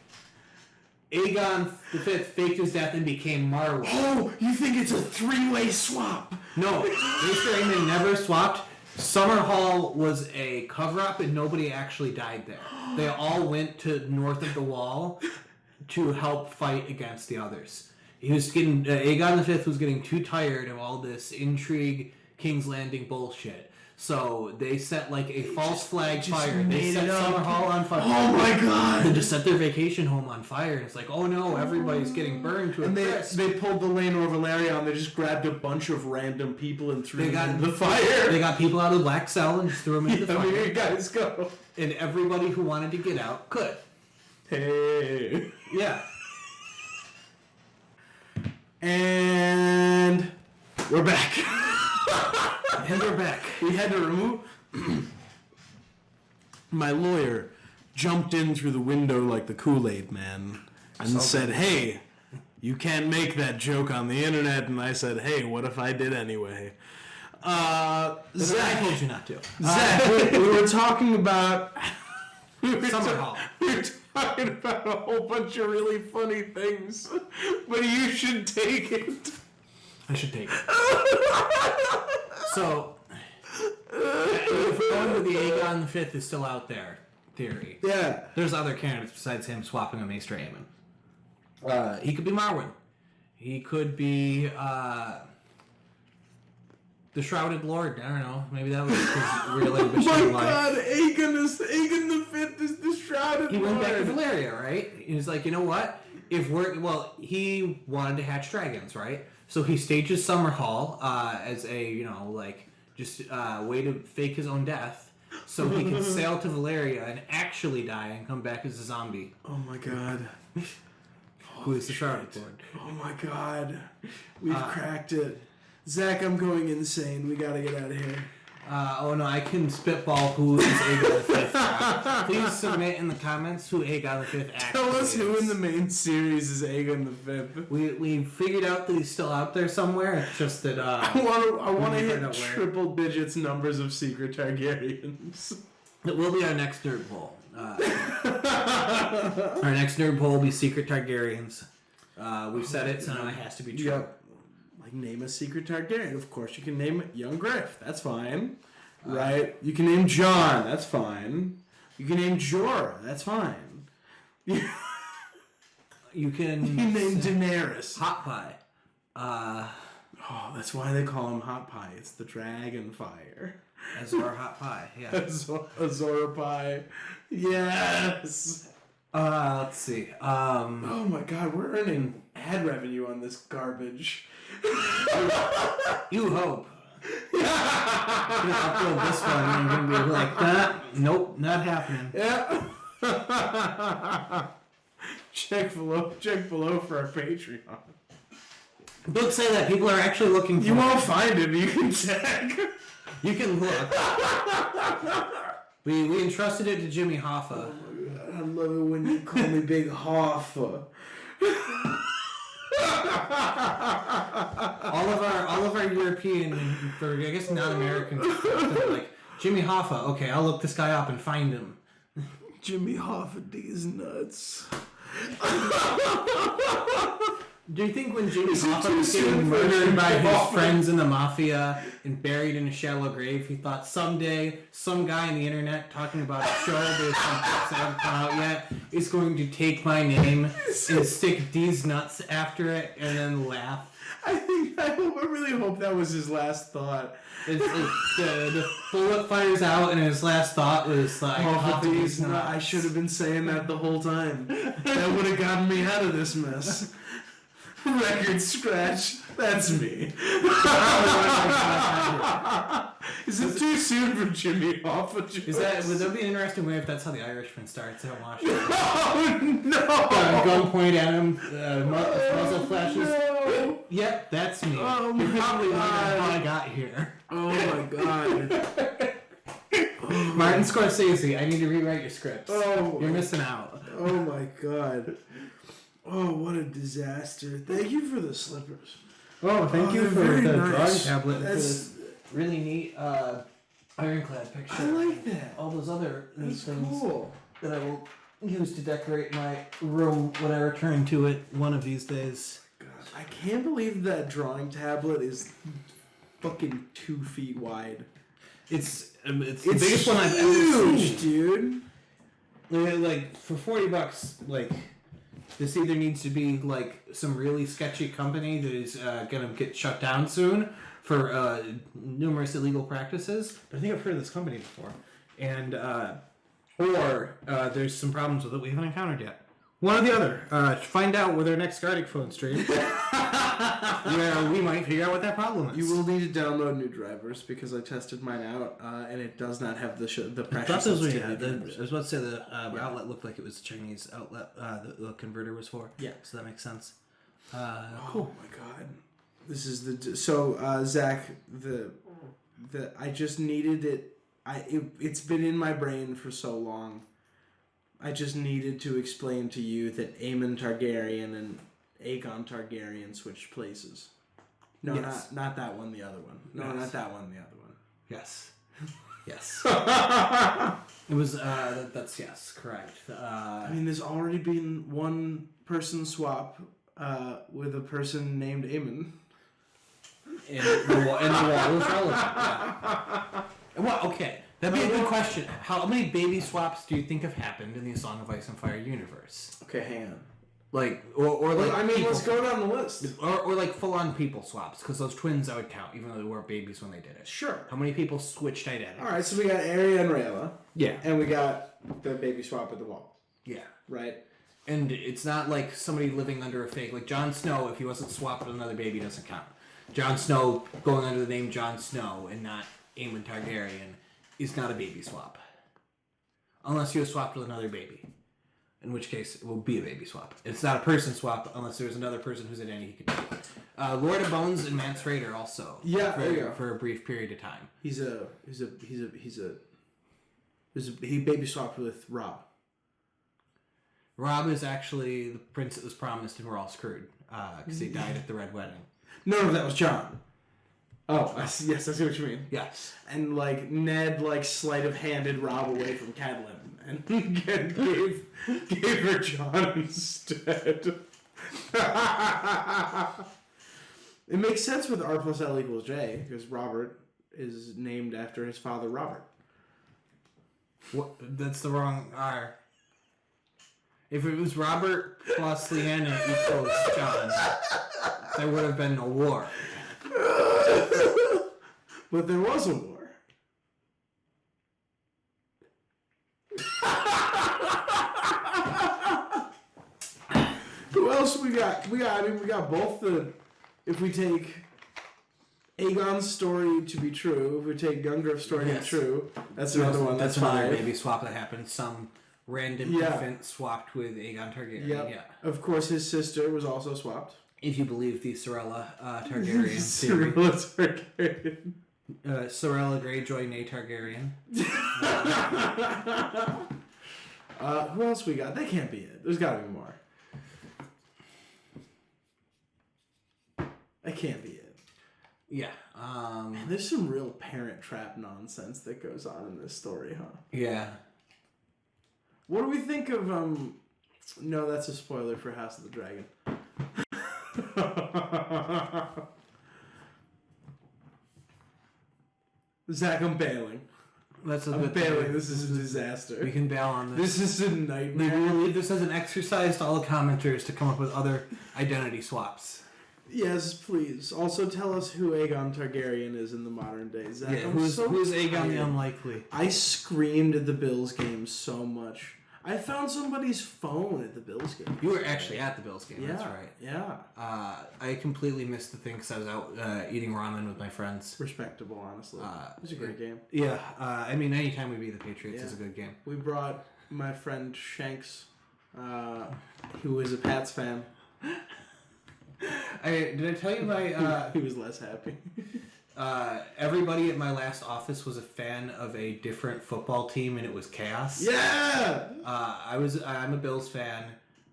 Aegon V faked his death and became Marwyn. Oh, you think it's a three-way swap? No, Maester Aemon never swapped. Summerhall was a cover-up and nobody actually died there. They all went to north of the wall to help fight against the others. He was getting Aegon V was getting too tired of all this intrigue, King's Landing bullshit. So they set like a false flag fire. They set Summerhall on fire. Oh my god! They just set their vacation home on fire, and it's like, oh no, everybody's getting burned to a crisp. They pulled the Laenor Valerion. They just grabbed a bunch of random people and threw them into the fire. They got people out of the Black Cell and just threw them into the fire. Here you guys go. And everybody who wanted to get out could. Hey. Yeah. And we're back. And they're back. We had to remove... My lawyer jumped in through the window like the Kool-Aid man and said, "Hey, you can't make that joke on the internet." And I said, "Hey, what if I did anyway?" Zach, I told you not to. Zach, we were talking about... Summerhall. We were talking about a whole bunch of really funny things, but you should take it. I should take it. So, if we're going with the Aegon V is still out there theory, Yeah. there's other candidates besides him swapping with Maester Aemon. He could be Marwyn. He could be the Shrouded Lord. I don't know. Maybe that was his real ambition My in life. God, Aegon the Fifth is the Shrouded He went back to Lord. Valyria, right? He was like, you know what? He wanted to hatch dragons, right? So he stages Summerhall as a, just way to fake his own death, so he could sail to Valyria and actually die and come back as a zombie. Oh my God. Who is the Shrouded Lord? Oh my God. We've cracked it. Zach, I'm going insane. We gotta get out of here. Oh no, I can spitball who is Aegon the Fifth. Please submit in the comments who Aegon the Fifth actually Tell us is. who in the main series is Aegon the Fifth. We figured out that he's still out there somewhere. It's just that I want to hit out where. triple digits numbers of secret Targaryens. It will be our next nerd poll. Our next nerd poll will be secret Targaryens. We've said it, so now it has to be true. Yep. Like, name a secret Targaryen. Of course, you can name Young Griff. That's fine. Right? You can name Jon. That's fine. You can name Jorah. That's fine. You can name Daenerys. Hot Pie. Oh, that's why they call him Hot Pie. It's the dragon fire. Azor Hot Pie, yeah. Azor Pie. Yes. Let's see. Oh my god, we're earning ad revenue on this garbage. You hope. You're gonna upload this one and you're gonna be like, nope, not happening. Yeah. check below for our Patreon. Don't say that. People are actually looking for You won't find it, you can check. You can look. We entrusted it to Jimmy Hoffa. Oh my god, I love it when you call me Big Hoffa. all of our European, or I guess non-Americans, like Jimmy Hoffa. Okay, I'll look this guy up and find him. Jimmy Hoffa these nuts. Do you think when Jimmy Hoffa was getting murdered by his friends in the mafia and buried in a shallow grave, he thought someday some guy on the internet talking about a show that some books that haven't come out yet is going to take my name and stick these nuts after it and then laugh? I really hope that was his last thought. The bullet fires out and his last thought was like, these nuts. I should have been saying that the whole time. That would have gotten me out of this mess. Record scratch. That's me. Is it too soon for Jimmy Hoffa? Would that be an interesting way if that's how the Irishman starts out Washington? Oh no! Gun point at him, muzzle flashes. No. Yep, that's me. Oh my You're probably wondering god! how I got here. Oh my god! Martin Scorsese, I need to rewrite your scripts. Oh, you're missing out. Oh my god! Oh, what a disaster! Thank you for the slippers. Oh, thank you for very the nice. drawing tablet. That's for this really neat ironclad picture. I like that. All those other neat That's things cool. that I will use to decorate my room when I return to it one of these days. God, I can't believe that drawing tablet is fucking 2 feet wide. It's the biggest one I've ever seen, dude. Like for $40, like this either needs to be like some really sketchy company that is gonna get shut down soon for numerous illegal practices. But I think I've heard of this company before, and or there's some problems with it we haven't encountered yet. One or the other. Find out with our next Gardic phone stream, where we might figure out what that problem is. You will need to download new drivers because I tested mine out, and it does not have the precious. I was about to say the outlet looked like it was a Chinese outlet. The converter was for. Yeah, so that makes sense. Cool. Oh my god, this is Zach. I just needed it. It's been in my brain for so long. I just needed to explain to you that Aemon Targaryen and Aegon Targaryen switched places. No, yes. not that one, the other one. No, yes. Not that one, the other one. Yes. Yes. It was, that's yes, correct. I mean, there's already been one person swap with a person named Aemon. And the wall was relevant. Yeah. Well, okay. That'd be a good question. How many baby swaps do you think have happened in the Song of Ice and Fire universe? Okay, hang on. Like, or like, I mean, people, let's go down the list. or like full-on people swaps, because those twins I would count, even though they were babies when they did it. Sure. How many people switched identity? All right, so we got Arya and Rhaella. Yeah. And we got the baby swap at the wall. Yeah. Right? And it's not like somebody living under a fake. Like Jon Snow, if he wasn't swapped with another baby, doesn't count. Jon Snow going under the name Jon Snow and not Aemon Targaryen is not a baby swap. Unless he was swapped with another baby. In which case, it will be a baby swap. It's not a person swap unless there's another person whose identity he could take. Lord of Bones and Mance Rayder also. Yeah, there you go. For a brief period of time. He baby swapped with Rob. Rob is actually the prince that was promised, and we're all screwed because he died at the Red Wedding. No, that was John. Oh, yes, I see what you mean. Yes. And, like, Ned, like, sleight of handed Rob away from Catelyn and gave her John instead. It makes sense with R plus L equals J, because Robert is named after his father, Robert. What? That's the wrong R. If it was Robert plus Leanna equals John, there would have been no war. But there was a war. Who else we got? We got both the... If we take Aegon's story to be true, if we take Gungriff's story to be true, that's another one. That's another 5. baby swap that happened. Some random infant swapped with Aegon Targaryen. Yep. Yeah. Of course, his sister was also swapped. If you believe the Sorella Targaryen theory. Sorella Targaryen. Sorella Greyjoy, née Targaryen. Who else we got? That can't be it. There's got to be more. That can't be it. Yeah. Man, there's some real Parent Trap nonsense that goes on in this story, huh? Yeah. What do we think of, No, that's a spoiler for House of the Dragon. Zach, I'm bailing. I'm bailing. This is a disaster. We can bail on this. This is a nightmare. We will leave this as an exercise to all the commenters to come up with other identity swaps. Yes, please. Also, tell us who Aegon Targaryen is in the modern day. Zach, yeah, who's Aegon the Unlikely? I screamed at the Bills game so much. I found somebody's phone at the Bills game. You were actually at the Bills game, Yeah, that's right. Yeah. I completely missed the thing because I was out eating ramen with my friends. Respectable, honestly. It was a great game. Yeah, I mean, anytime we beat the Patriots is a good game. We brought my friend Shanks, who is a Pats fan. Did I tell you my... he was less happy. Everybody at my last office was a fan of a different football team, and it was Chaos. Yeah! I'm a Bills fan.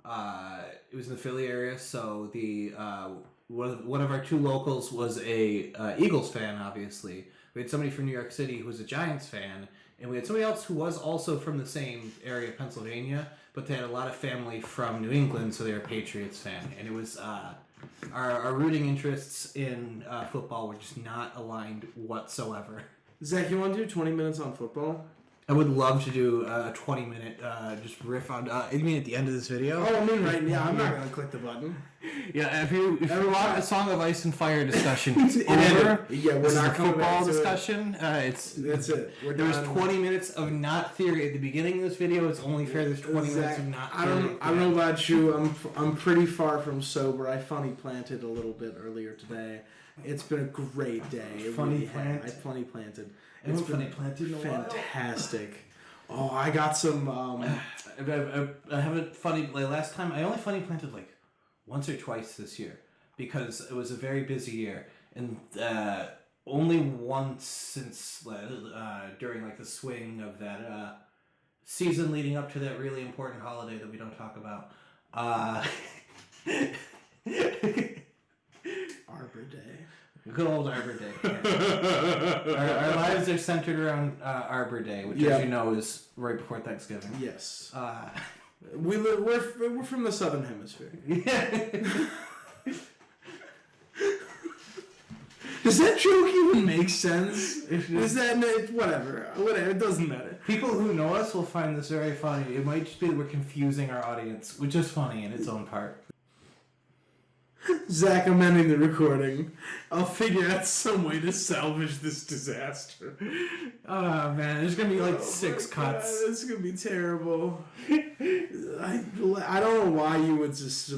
It was in the Philly area, so the one of our two locals was a Eagles fan, obviously. We had somebody from New York City who was a Giants fan, and we had somebody else who was also from the same area of Pennsylvania, but they had a lot of family from New England, so they were a Patriots fan. And it was... Our rooting interests in football were just not aligned whatsoever. Zach, you want to do 20 minutes on football? I would love to do a 20-minute just riff on... you mean at the end of this video? Oh, I mean right now. I'm not going to click the button. Yeah, if you want a Song of Ice and Fire discussion, it's over. Yeah, we're not coming back football to discussion. That's it. There was 20 minutes of not theory at the beginning of this video. It's only fair there's 20 minutes of not theory. I don't know about you. I'm pretty far from sober. I funny planted a little bit earlier today. It's been a great day. Funny plant? I funny planted. It's been funny planted in a while. Fantastic. Oh, I got some... I haven't funny... Like, last time, I only funny planted like once or twice this year because it was a very busy year. And only once since during like the swing of that season leading up to that really important holiday that we don't talk about. Arbor Day. Good old Arbor Day. Yeah. Our lives are centered around Arbor Day, which, as you know, is right before Thanksgiving. Yes. We're from the Southern Hemisphere. Yeah. Does that joke even make sense? Is that whatever? It doesn't matter. People who know us will find this very funny. It might just be that we're confusing our audience, which is funny in its own part. Zach, I'm ending the recording. I'll figure out some way to salvage this disaster. Oh man, there's gonna be like 6 cuts. This is gonna be terrible. I don't know why you would just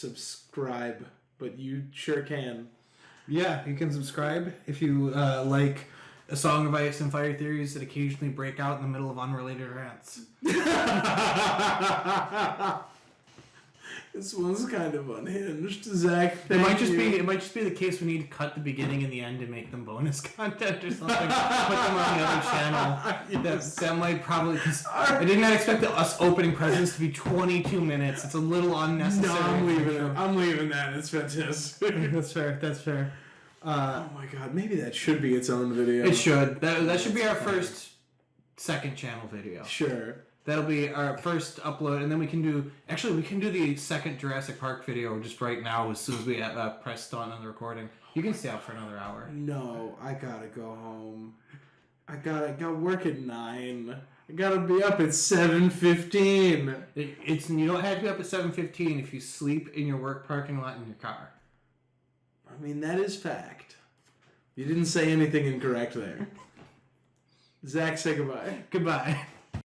subscribe, but you sure can. Yeah, you can subscribe if you like A Song of Ice and Fire theories that occasionally break out in the middle of unrelated rants. This one's kind of unhinged. Zach, It might just be the case we need to cut the beginning and the end and make them bonus content or something. Put them on the other channel. Yes. That might probably, because I did not expect us opening presents to be 22 minutes. It's a little unnecessary. No, I'm leaving it. I'm leaving that. It's fantastic. That's fair. Oh my god, maybe that should be its own video. It should. That should be our second channel video. Sure. That'll be our first upload, and then we can do the second Jurassic Park video just right now as soon as we press start on the recording. You can stay out for another hour. No, I gotta go home. I got work at 9. I gotta be up at 7:15. You don't have to be up at 7:15 if you sleep in your work parking lot in your car. I mean, that is fact. You didn't say anything incorrect there. Zach, say goodbye. Goodbye.